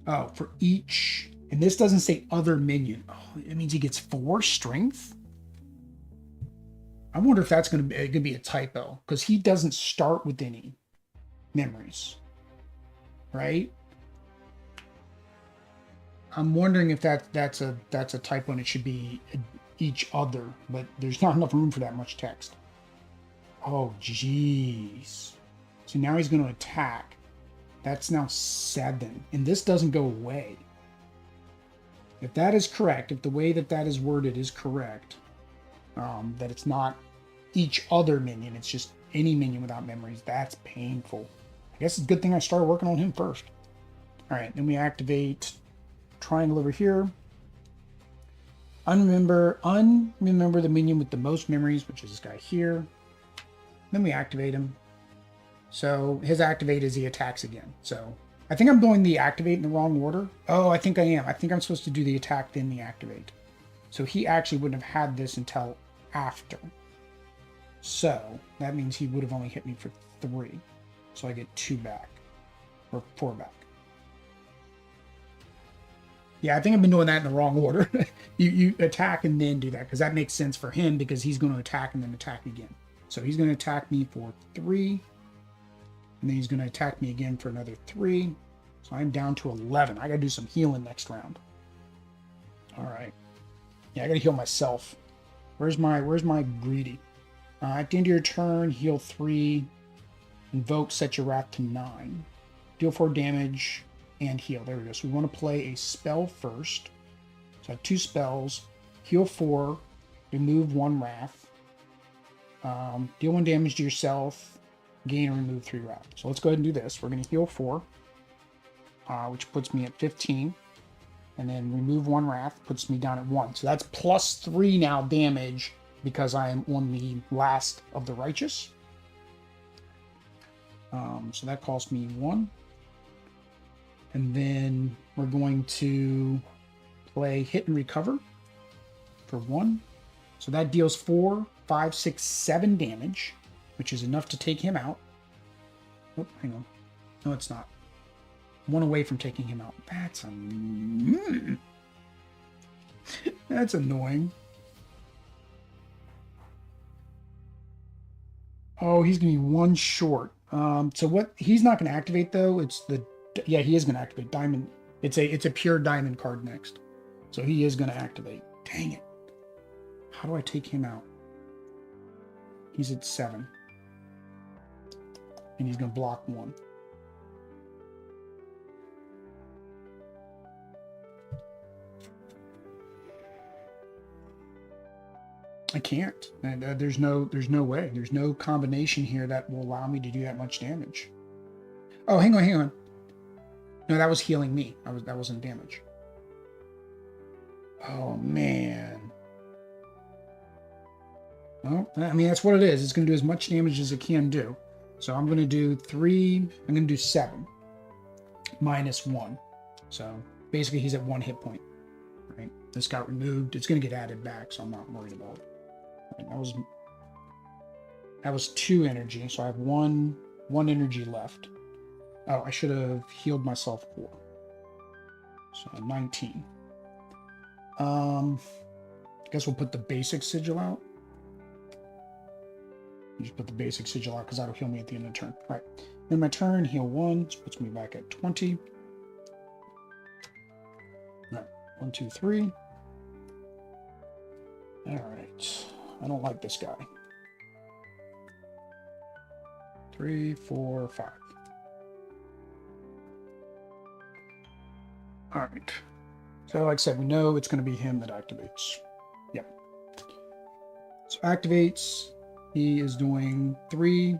Oh, for each. And this doesn't say other minion. Oh, it means he gets 4 strength? I wonder if that's going to be a typo, because he doesn't start with any memories, right? I'm wondering if that's a typo and it should be each other, but there's not enough room for that much text. Oh, jeez. So now he's going to attack. That's now 7, and this doesn't go away. If that is correct, if the way that is worded is correct, that it's not each other minion, it's just any minion without memories, that's painful. I guess it's a good thing I started working on him first. All right, then we activate triangle over here. Unremember the minion with the most memories, which is this guy here. Then we activate him. So his activate is he attacks again. So I think I'm doing the activate in the wrong order. Oh, I think I am. I think I'm supposed to do the attack, then the activate. So he actually wouldn't have had this until after. So that means he would have only hit me for 3. So I get 2 back. Or 4 back. Yeah, I think I've been doing that in the wrong order. you attack and then do that, because that makes sense for him, because he's going to attack and then attack again. So he's going to attack me for 3. And then he's going to attack me again for another 3. So I'm down to 11. I got to do some healing next round. All right. Yeah, I gotta heal myself. Where's my greedy? At the end of your turn, heal 3. Invoke, set your wrath to 9. Deal 4 damage and heal. There we go. So we want to play a spell first. So I have 2 spells. Heal 4. Remove 1 wrath. Deal 1 damage to yourself. Gain or remove 3 wrath. So let's go ahead and do this. We're going to heal 4, which puts me at 15. And then remove 1 wrath, puts me down at 1. So that's plus 3 now damage because I am on the last of the righteous. So that cost me 1. And then we're going to play hit and recover for 1. So that deals 4, 5, 6, 7 damage, which is enough to take him out. Oh, hang on. No, it's not. 1 away from taking him out. That's annoying. Oh, he's gonna be 1 short. So what he's not gonna activate though, it's the he is gonna activate diamond. It's a pure diamond card next. So he is gonna activate. Dang it. How do I take him out? He's at 7. And he's gonna block 1. I can't. There's no way. There's no combination here that will allow me to do that much damage. Oh, hang on. No, that was healing me. That wasn't damage. Oh man. Well, I mean that's what it is. It's going to do as much damage as it can do. So I'm going to do 3. I'm going to do 7 minus 1. So basically he's at 1 hit point. Right. This got removed. It's going to get added back, so I'm not worried about it. That was 2 energy, so I have one energy left. Oh, I should have healed myself 4. So 19. I guess we'll put the basic sigil out. Just put the basic sigil out because that'll heal me at the end of the turn. All right. Then my turn, heal 1. This puts me back at 20. All right. 1, 2, 3. All right. I don't like this guy. 3, 4, 5. All right. So like I said, we know it's going to be him that activates. Yep. So activates. He is doing 3,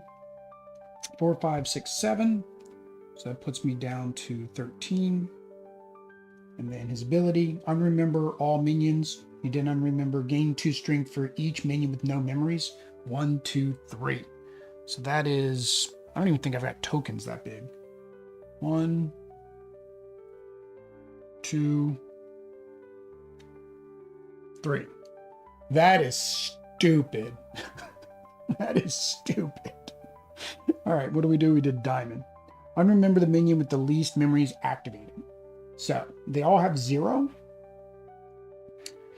4, 5, 6, 7. So that puts me down to 13. And then his ability, unremember all minions. He did unremember, gain 2 strength for each minion with no memories. 1, 2, 3. So that is, I don't even think I've got tokens that big. 1, 2, 3. That is stupid. That is stupid. All right, what do? We did diamond. Unremember the minion with the least memories activated. So they all have 0.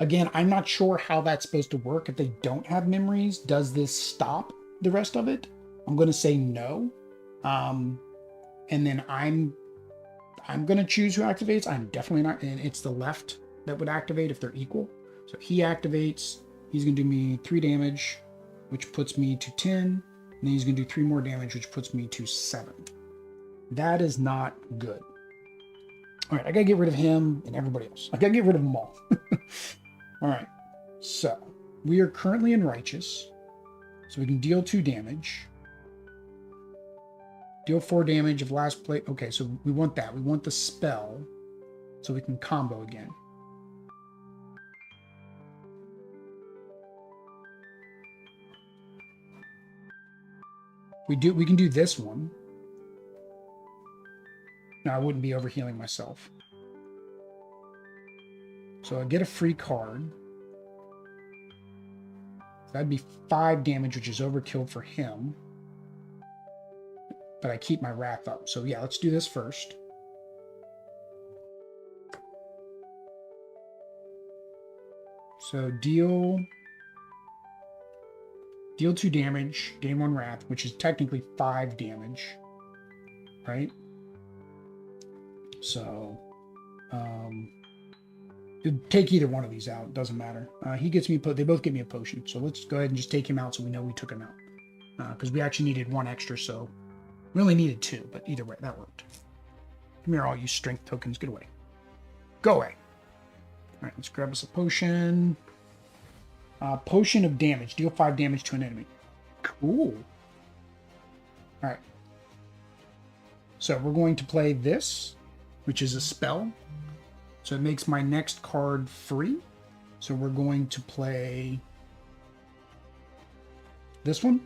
Again, I'm not sure how that's supposed to work. If they don't have memories, does this stop the rest of it? I'm going to say no. And then I'm going to choose who activates. I'm definitely not. And it's the left that would activate if they're equal. So he activates. He's going to do me 3 damage, which puts me to 10. And then he's going to do 3 more damage, which puts me to 7. That is not good. All right, I got to get rid of him and everybody else. I got to get rid of them all. All right, so we are currently in righteous, so we can deal 2 damage. Deal 4 damage of last play. Okay, so we want that. We want the spell, so we can combo again. We can do this one. No, I wouldn't be overhealing myself. So I get a free card. That'd be 5 damage, which is overkill for him. But I keep my wrath up. So yeah, let's do this first. So deal 2 damage, gain 1 wrath, which is technically 5 damage. Right? So Take either one of these out. Doesn't matter. He gets me. They both get me a potion. So let's go ahead and just take him out so we know we took him out. Because we actually needed one extra, so we only needed two. But either way, that worked. Come here, all you strength tokens. Get away. Go away. All right, let's grab us a potion. Potion of damage. Deal 5 damage to an enemy. Cool. All right. So we're going to play this, which is a spell. So it makes my next card free. So we're going to play this one.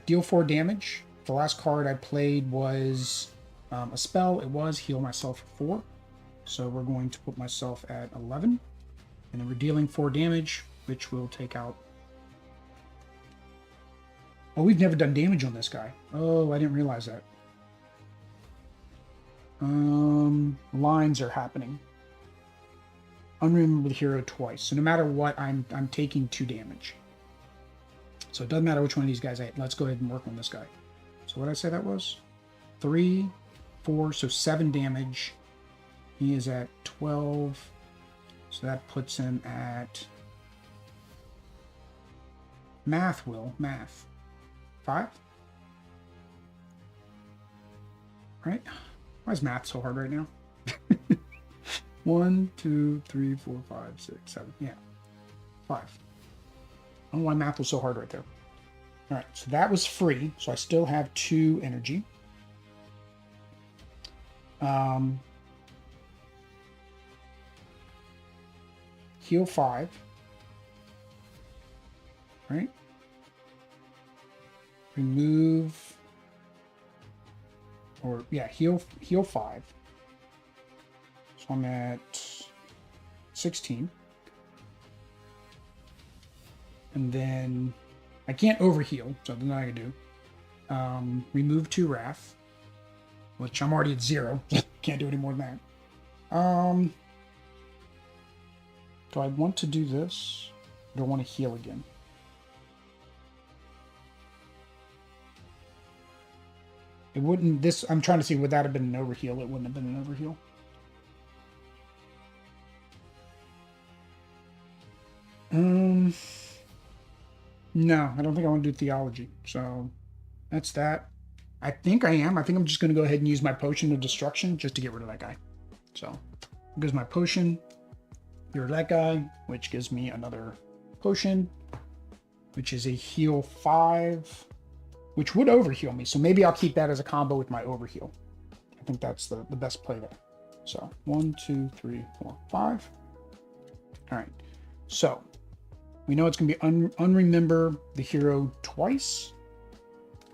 Deal 4 damage. The last card I played was a spell. It was heal myself for 4. So we're going to put myself at 11. And then we're dealing 4 damage, which will take out... Oh, we've never done damage on this guy. Oh, I didn't realize that. Lines are happening. Unremember the hero twice. So no matter what, I'm taking 2 damage. So it doesn't matter which one of these guys I hit. Let's go ahead and work on this guy. So what did I say that was? 3, 4, so 7 damage. He is at 12. So that puts him at... Math. 5? Right? Why is math so hard right now? 1, 2, 3, 4, 5, 6, 7. Yeah. 5. I don't know why math was so hard right there. Alright, so that was free. So I still have 2 energy. Heal 5. Right? Remove... Or, yeah, heal 5. So I'm at 16. And then I can't overheal, so there's nothing I can do. Remove 2 wrath, which I'm already at 0. Can't do any more than that. Do I want to do this? Or do I want to heal again? It wouldn't, this, I'm trying to see, would that have been an overheal? It wouldn't have been an overheal. No, I don't think I want to do theology. So that's that. I think I am. I think I'm just going to go ahead and use my potion of destruction just to get rid of that guy. So here's my potion. You're that guy, which gives me another potion, which is a heal 5. Which would overheal me, so maybe I'll keep that as a combo with my overheal. I think that's the best play there. So 1, 2, 3, 4, 5. All right. So we know it's going to be unremember the hero twice.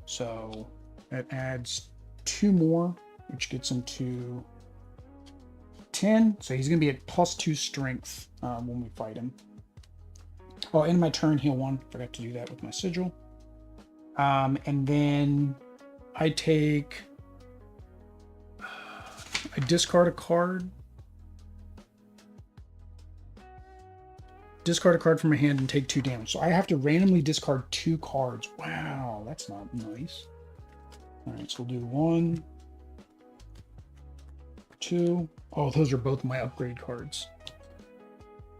So that adds 2 more, which gets him to 10. So he's going to be at +2 strength when we fight him. Oh, in my turn, heal 1. Forgot to do that with my sigil. And then I discard a card. Discard a card from my hand and take 2 damage. So I have to randomly discard 2 cards. Wow, that's not nice. All right, so we'll do 1, 2. Oh, those are both my upgrade cards.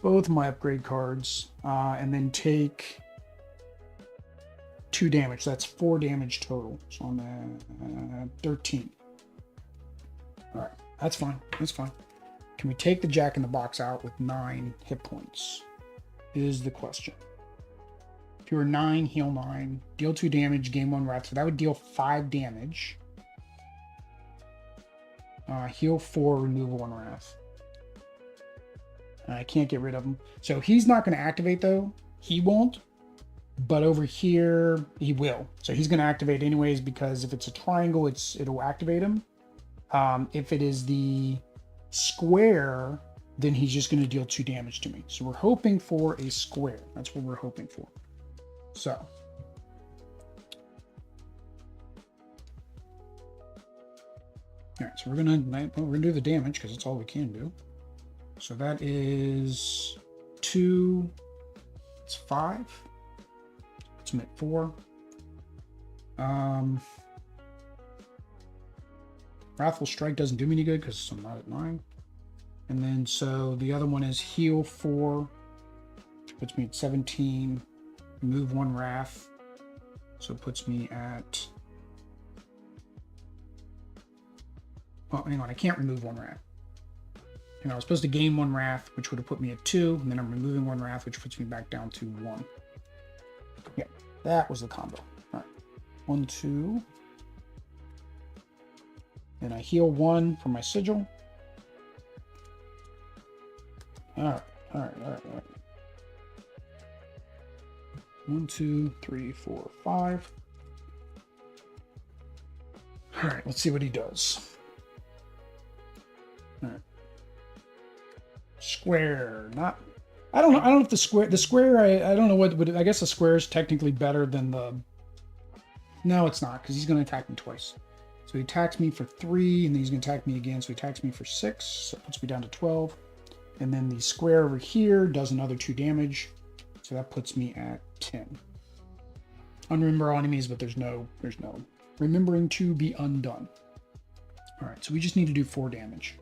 Both my upgrade cards. And then take 2 damage. That's 4 damage total. So I'm at 13. All right, that's fine. That's fine. Can we take the Jack in the Box out with 9 hit points? Is the question. If you were 9, heal 9, deal 2 damage, gain 1 wrath. So that would deal 5 damage. Heal 4, remove 1 wrath. I can't get rid of him. So he's not going to activate though. He won't. But over here, he will. So he's going to activate anyways, because if it's a triangle, it'll activate him. If it is the square, then he's just going to deal 2 damage to me. So we're hoping for a square. That's what we're hoping for. So. All right, so we're gonna do the damage because it's all we can do. So that is 2. It's 5. Let's make 4. Wrathful Strike doesn't do me any good because I'm not at 9. And then so the other one is heal 4, which puts me at 17. Remove 1 wrath, so it puts me at. Oh, hang on, I can't remove 1 wrath. And I was supposed to gain 1 wrath, which would have put me at 2, and then I'm removing 1 wrath, which puts me back down to 1. Yeah, that was the combo. All right, 1, 2. And I heal 1 from my sigil. All right. 1, 2, 3, 4, 5. All right, let's see what he does. All right. Square, not. I don't know if the square. I don't know what. I guess the square is technically better than the. No, it's not, because he's going to attack me twice. So he attacks me for 3, and then he's going to attack me again. So he attacks me for 6. So it puts me down to 12. And then the square over here does another 2 damage. So that puts me at 10. Unremember all enemies, but there's no remembering to be undone. All right, so we just need to do 4 damage.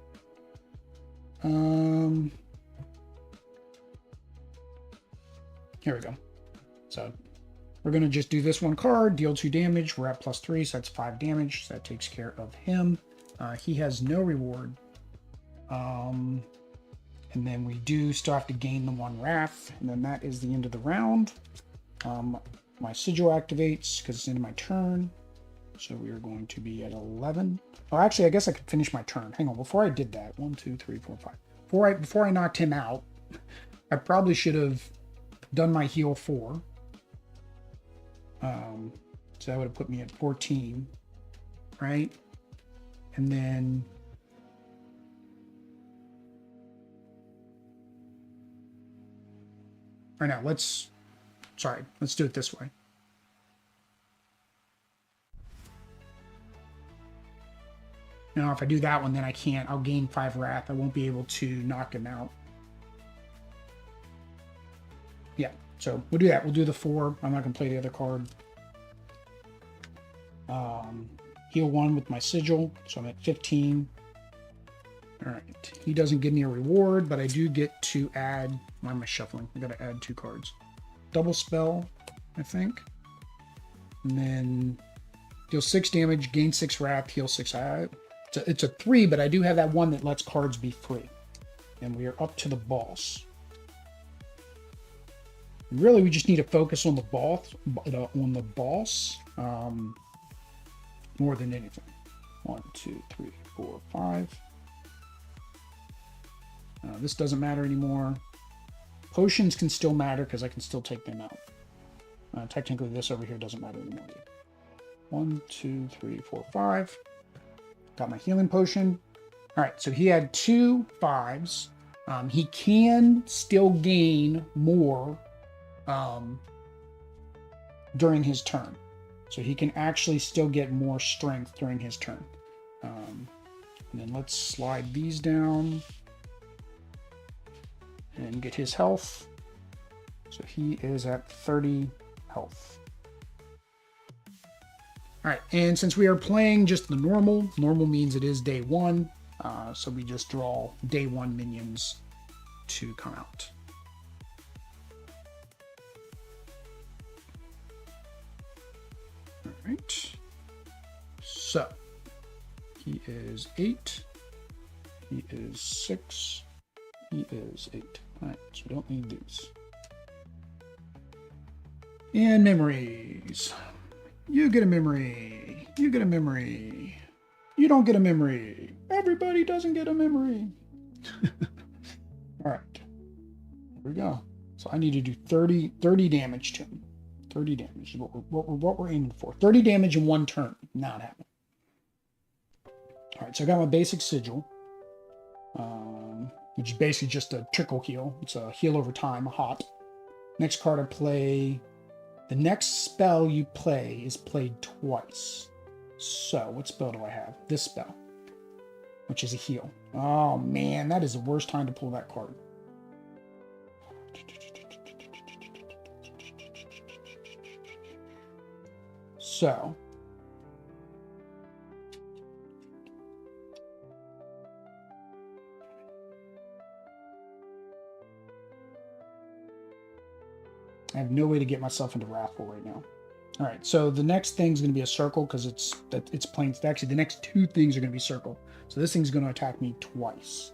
Here we go. So we're going to just do this 1 card, deal 2 damage. We're at +3, so that's 5 damage. So that takes care of him. He has no reward. And then we do still have to gain the 1 wrath. And then that is the end of the round. My sigil activates because it's into my turn. So we are going to be at 11. Oh, actually, I guess I could finish my turn. Hang on, before I did that. 1, 2, 3, 4, 5. Before I knocked him out, I probably should have done my heal 4. So that would have put me at 14, right? And then or no, let's do it this way. Now, if I do that one, then I'll gain 5 wrath. I won't be able to knock him out. Yeah, so we'll do that. We'll do the 4. I'm not going to play the other card. Heal 1 with my sigil, so I'm at 15. All right, he doesn't give me a reward, but I do get to add. Why am I shuffling? I got to add 2 cards. Double spell, I think. And then deal 6 damage, gain 6 wrath, heal 6. It's a 3, but I do have that one that lets cards be free. And we are up to the boss. And really, we just need to focus on the boss, more than anything. 1, 2, 3, 4, 5. This doesn't matter anymore. Potions can still matter because I can still take them out. Technically, this over here doesn't matter anymore. 1, 2, 3, 4, 5. Got my healing potion. All right, so he had 2 5s. He can still gain more during his turn. So he can actually still get more strength during his turn. And then let's slide these down and get his health. So he is at 30 health. All right, and since we are playing just the normal means it is day 1. So we just draw day 1 minions to come out. All right. So he is 8. He is 6. He is 8. All right, so we don't need these. And memories. You get a memory. You get a memory. You don't get a memory. Everybody doesn't get a memory. All right. Here we go. So I need to do 30 damage to him. 30 damage is what we're aiming for. 30 damage in 1 turn. Not happening. All right, so I got my basic sigil, which is basically just a trickle heal. It's a heal over time, a hot. Next card I play. The next spell you play is played twice. So, what spell do I have? This spell, which is a heal. Oh man, that is the worst time to pull that card. So, I have no way to get myself into Wrathful right now. All right, so the next thing's going to be a circle because it's plain. Actually, the next two things are going to be circle. So this thing's going to attack me twice.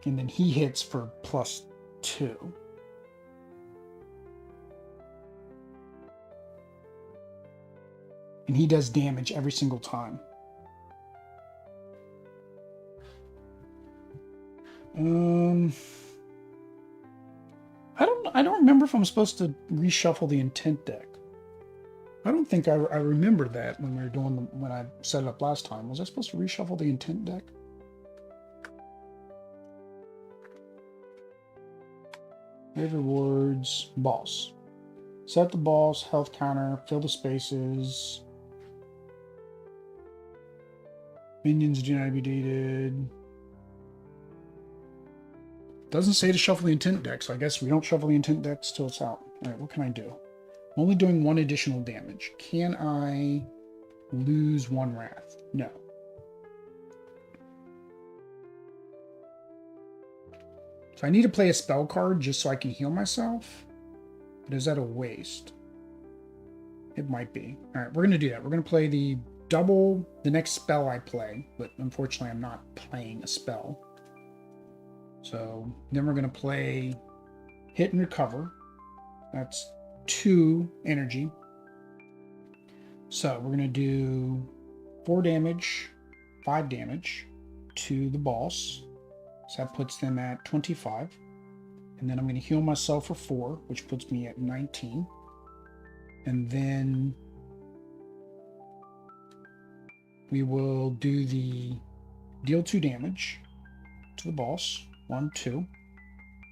And then he hits for +2. And he does damage every single time. I don't remember if I'm supposed to reshuffle the intent deck. I don't think I remember that when we were doing when I set it up last time. Was I supposed to reshuffle the intent deck? Save rewards, boss. Set the boss, health counter, fill the spaces. Minions do not be dated. Doesn't say to shuffle the intent deck, so I guess we don't shuffle the intent deck till it's out. Alright, what can I do? I'm only doing 1 additional damage. Can I lose 1 wrath? No. So I need to play a spell card just so I can heal myself. But is that a waste? It might be. Alright, we're going to do that. We're going to play the next spell I play, but unfortunately I'm not playing a spell. So then we're going to play Hit and Recover. That's 2 energy. So we're going to do 4 damage, 5 damage to the boss. So that puts them at 25. And then I'm going to heal myself for 4, which puts me at 19. And then we will do the deal 2 damage to the boss. 1, 2.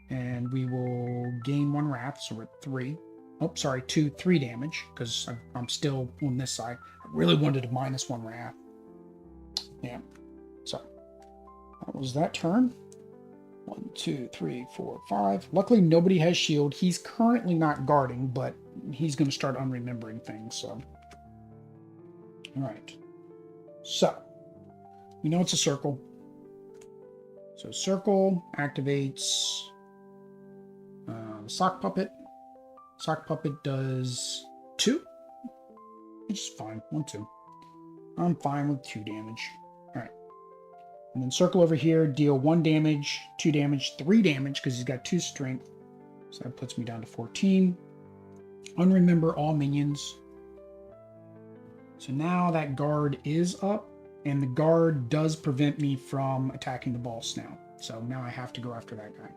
And we will gain 1 wrath, so we're at 3. Oh, sorry, 3 damage, because I'm still on this side. I really wanted to minus 1 wrath. Yeah. So that was that turn. 1, 2, 3, 4, 5. Luckily, nobody has shield. He's currently not guarding, but he's going to start unremembering things, so. All right. So, we know it's a circle. So, circle activates Sock Puppet. Sock Puppet does 2, which is fine. 1, 2. I'm fine with 2 damage. All right. And then circle over here, deal 1 damage, 2 damage, 3 damage, because he's got 2 strength. So that puts me down to 14. Unremember all minions. So now that guard is up, and the guard does prevent me from attacking the boss now. So now I have to go after that guy.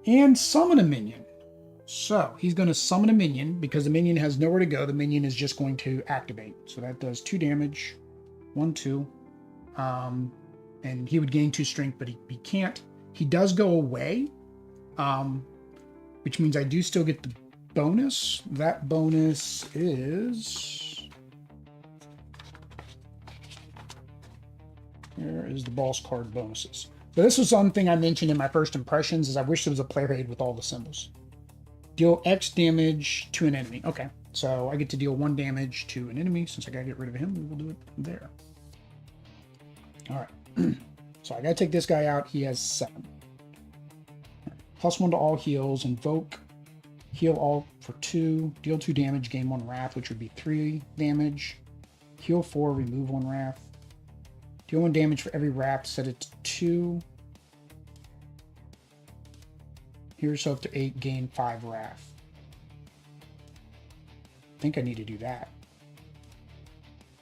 And summon a minion. So he's going to summon a minion because the minion has nowhere to go. The minion is just going to activate. So that does 2 damage. 1, 2. And he would gain 2 strength, but he can't. He does go away, which means I do still get the bonus. That bonus is... Here is the boss card bonuses. But this was something I mentioned in my first impressions, is I wish there was a player aid with all the symbols. Deal X damage to an enemy. Okay, so I get to deal 1 damage to an enemy. Since I gotta get rid of him, we will do it there. All right. So I gotta take this guy out. He has 7. +1 to all heals. Invoke. Heal all for 2. Deal 2 damage. Gain 1 wrath, which would be 3 damage. Heal 4. Remove 1 wrath. Deal 1 damage for every wrath. Set it to 2. Heal yourself to 8. Gain 5 wrath. I think I need to do that.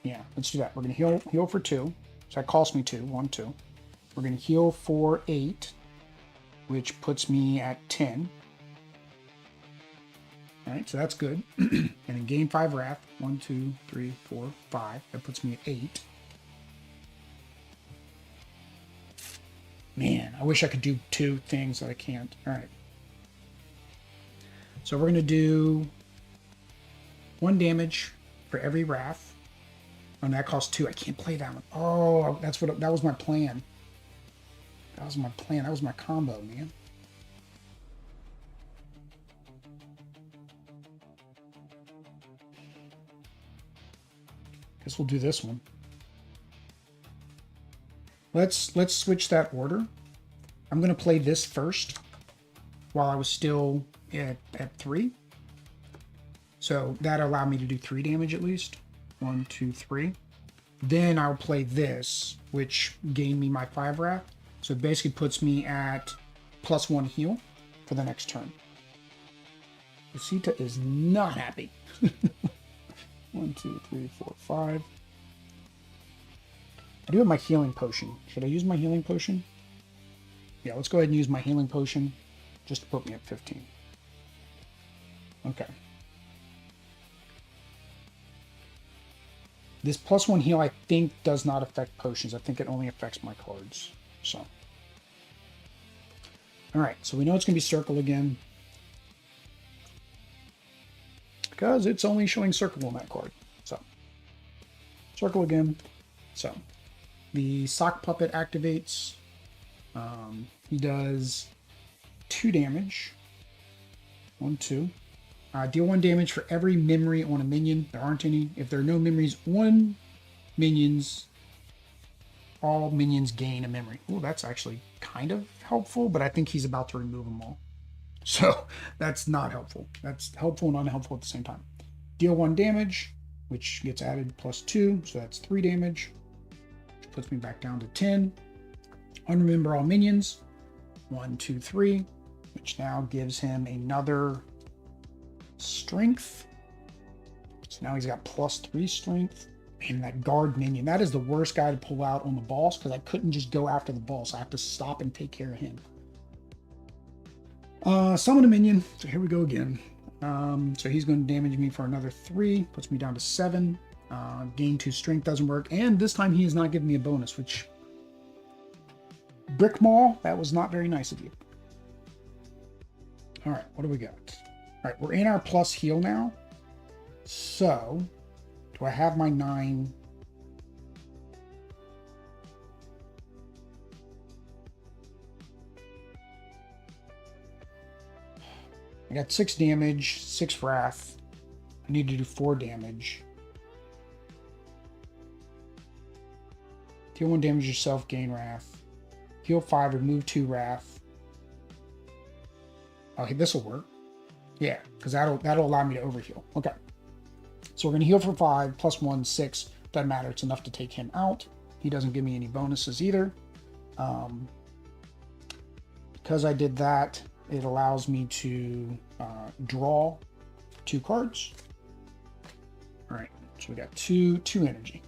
Yeah, let's do that. We're going to heal for 2. So that costs me 2. 1, 2. We're going to heal for 8, which puts me at 10. All right, so that's good. And then gain 5 wrath. 1, 2, 3, 4, 5. That puts me at 8. Man, I wish I could do 2 things that I can't. All right. So we're going to do 1 damage for every wrath. And that costs 2. I can't play that one. Oh, that was my plan. That was my plan. That was my combo, man. Guess we'll do this one. let's switch that order. I'm going to play this first while I was still at 3. So that allowed me to do 3 damage at least. 1, 2, 3. Then I'll play this, which gained me my 5 wrath. So it basically puts me at +1 heal for the next turn. Lucita is not happy. 1, 2, 3, 4, 5. I do have my healing potion. Should I use my healing potion? Yeah, let's go ahead and use my healing potion just to put me at 15. Okay. This +1 heal, I think, does not affect potions. I think it only affects my cards. So. Alright, so we know it's going to be circle again. Because it's only showing circle on that card. So. Circle again. So. The sock puppet activates. He does 2 damage. 1, 2. Deal 1 damage for every memory on a minion. There aren't any. If there are no memories on minions, all minions gain a memory. Oh, that's actually kind of helpful, but I think he's about to remove them all. So that's not helpful. That's helpful and unhelpful at the same time. Deal 1 damage, which gets added +2, so that's 3 damage. Which puts me back down to 10. Unremember all minions. 1, 2, 3, which now gives him another strength. So now he's got +3 strength. And that guard minion, that is the worst guy to pull out on the boss because I couldn't just go after the boss. I have to stop and take care of him. Summon a minion. So here we go again. So he's going to damage me for another 3. Puts me down to 7. Gain 2 strength doesn't work. And this time he is not giving me a bonus, which... Brick Maul, that was not very nice of you. Alright, what do we got? Alright, we're in our plus heal now. So, do I have my 9? I got 6 damage, 6 wrath. I need to do 4 damage. Deal 1 damage yourself, gain wrath. Heal 5, remove 2 wrath. Okay, this will work. Yeah, because that'll allow me to overheal. Okay. So we're going to heal for 5, +1, 6. Doesn't matter. It's enough to take him out. He doesn't give me any bonuses either. Because I did that, it allows me to draw 2 cards. All right, so we got 2 energy.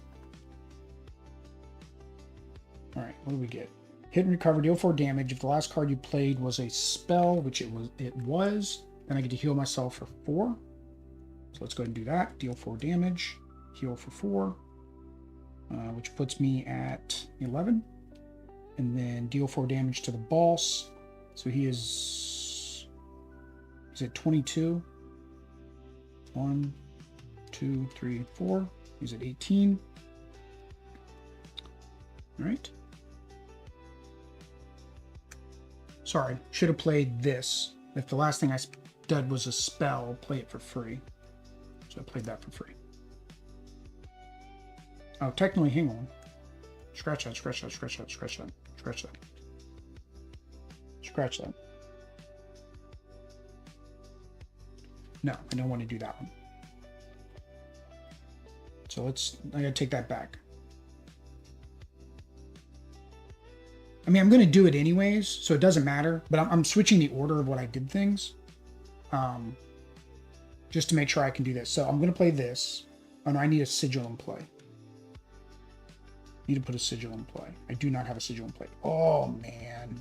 All right, what do we get? Hit and recover, deal 4 damage. If the last card you played was a spell, which it was, then I get to heal myself for 4. So let's go ahead and do that. Deal 4 damage, heal for 4, which puts me at 11. And then deal 4 damage to the boss. So he's at 22. 1, 2, 3, 4. He's at 18. All right. Sorry, should have played this. If the last thing I did was a spell, play it for free. So I played that for free. Oh, technically, hang on. Scratch that, scratch that, scratch that, scratch that, scratch that. Scratch that. No, I don't want to do that one. So I gotta take that back. I mean, I'm going to do it anyways, so it doesn't matter. But I'm switching the order of what I did things. Just to make sure I can do this. So I'm going to play this. Oh no, I need a sigil in play. Need to put a sigil in play. I do not have a sigil in play. Oh, man.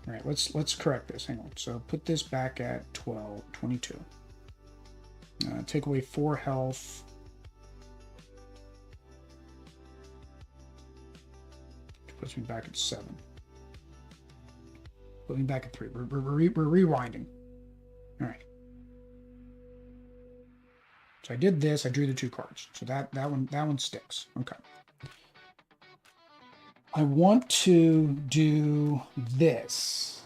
All right, let's correct this. Hang on. So put this back at 22. Take away 4 health. Puts me back at 7. Put me back at 3. We're rewinding. All right. So I did this. I drew the 2 cards. So that one sticks. Okay. I want to do this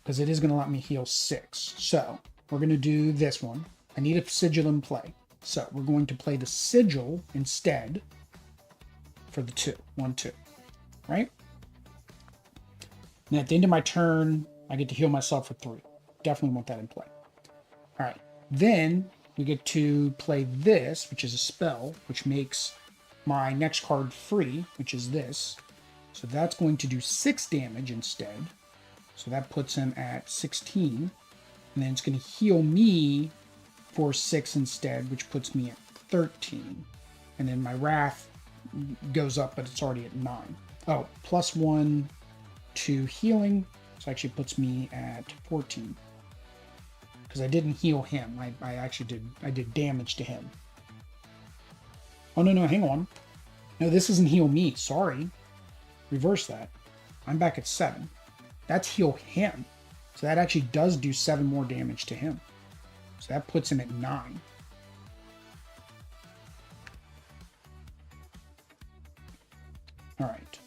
because it is going to let me heal 6. So we're going to do this one. I need a sigil in play. So we're going to play the sigil instead. for the 2. 1, 2. Right? And at the end of my turn, I get to heal myself for 3. Definitely want that in play. All right. Then we get to play this, which is a spell, which makes my next card free, which is this. So that's going to do 6 damage instead. So that puts him at 16. And then it's going to heal me for 6 instead, which puts me at 13. And then my Wrath goes up, but it's already at 9. Oh, +1 to healing. So actually puts me at 14. Because I didn't heal him. I actually did damage to him. Oh, no, hang on. No, this isn't heal me. Sorry. Reverse that. I'm back at 7. That's heal him. So that actually does do 7 more damage to him. So that puts him at 9. All right.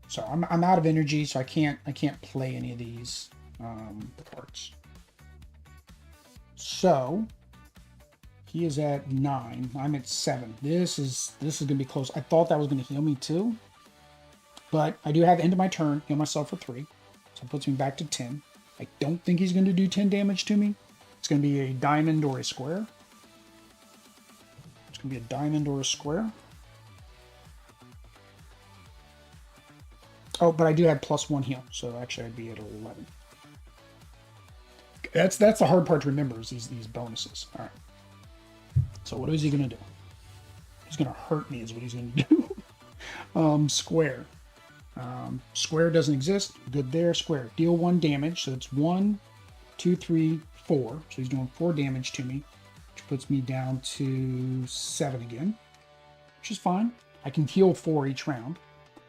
So I'm out of energy, so I can't play any of these cards. So he is at 9. I'm at 7. This is gonna be close. I thought that was gonna heal me too, but I do have end of my turn, heal myself for 3, so it puts me back to 10. I don't think he's gonna do 10 damage to me. It's gonna be a diamond or a square. It's gonna be a diamond or a square. Oh, but I do have +1 heal, so actually I'd be at 11. That's the hard part to remember is these bonuses. All right. So what is he gonna do? He's gonna hurt me is what he's gonna do. Square. Square doesn't exist. Good there. Square. Deal 1 damage. So it's 1, 2, 3, 4. So he's doing 4 damage to me, which puts me down to 7 again, which is fine. I can heal 4 each round.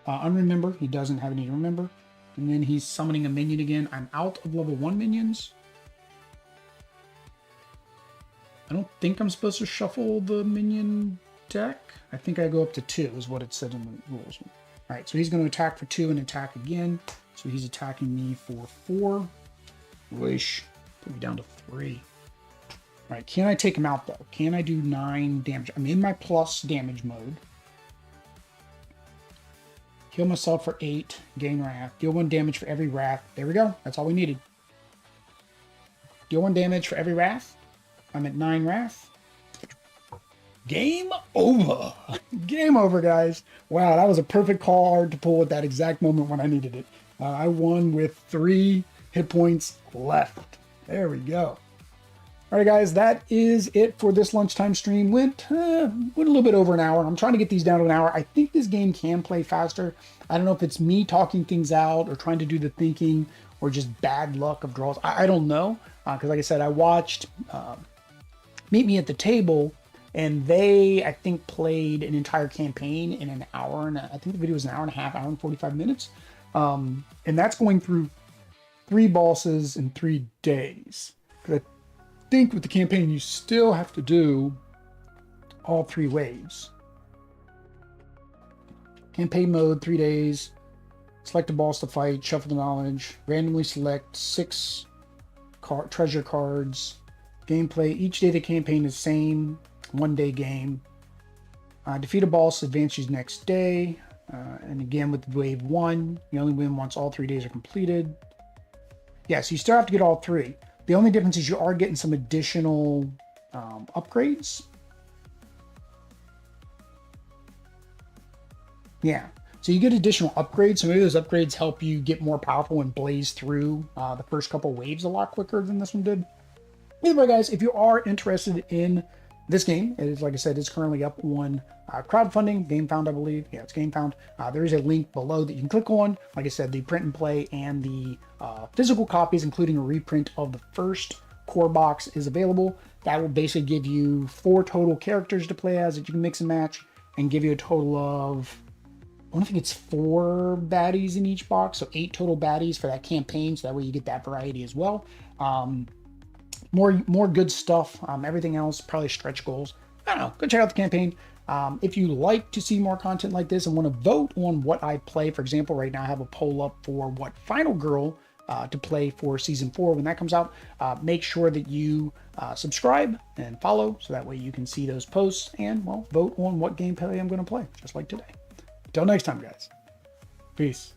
Unremember. He doesn't have any to remember. And then he's summoning a minion again. I'm out of level 1 minions. I don't think I'm supposed to shuffle the minion deck. I think I go up to 2 is what it said in the rules. All right, so he's going to attack for 2 and attack again. So he's attacking me for 4. Wish. Put me down to 3. All right, can I take him out though? Can I do 9 damage? I'm in my plus damage mode. Heal myself for 8. Gain Wrath. Deal 1 damage for every Wrath. There we go. That's all we needed. Deal 1 damage for every Wrath. I'm at 9 Wrath. Game over. Game over, guys. Wow, that was a perfect card to pull at that exact moment when I needed it. I won with 3 hit points left. There we go. All right, guys, that is it for this lunchtime stream. Went a little bit over an hour. I'm trying to get these down to an hour. I think this game can play faster. I don't know if it's me talking things out or trying to do the thinking or just bad luck of draws. I don't know. Because like I said, I watched Meet Me at the Table, and they, I think, played an entire campaign in an hour. And I think the video was an hour and a half, hour and 45 minutes. And that's going through 3 bosses in 3 days. I think with the campaign, you still have to do all 3 waves. Campaign mode, 3 days. Select a boss to fight, shuffle the knowledge, randomly select 6 treasure cards. Gameplay, each day of the campaign is the same, 1-day game. Defeat a boss, advance you next day. And again with wave 1, you only win once all 3 days are completed. Yeah, so you still have to get all 3. The only difference is you are getting some additional upgrades. Yeah, so you get additional upgrades. So maybe those upgrades help you get more powerful and blaze through the first couple waves a lot quicker than this one did. Either way, guys, if you are interested in this game, it is, like I said, it's currently up on crowdfunding, Gamefound, I believe. Yeah, it's Gamefound. There is a link below that you can click on. Like I said, the print and play and the physical copies, including a reprint of the first core box, is available. That will basically give you 4 total characters to play as that you can mix and match, and give you a total of, I don't think it's 4 baddies in each box, so 8 total baddies for that campaign. So that way you get that variety as well. More good stuff. Everything else, probably stretch goals. I don't know. Go check out the campaign. If you like to see more content like this and want to vote on what I play, for example, right now I have a poll up for what Final Girl to play for season 4 when that comes out. Make sure that you subscribe and follow so that way you can see those posts and, well, vote on what gameplay I'm going to play, just like today. Until next time, guys. Peace.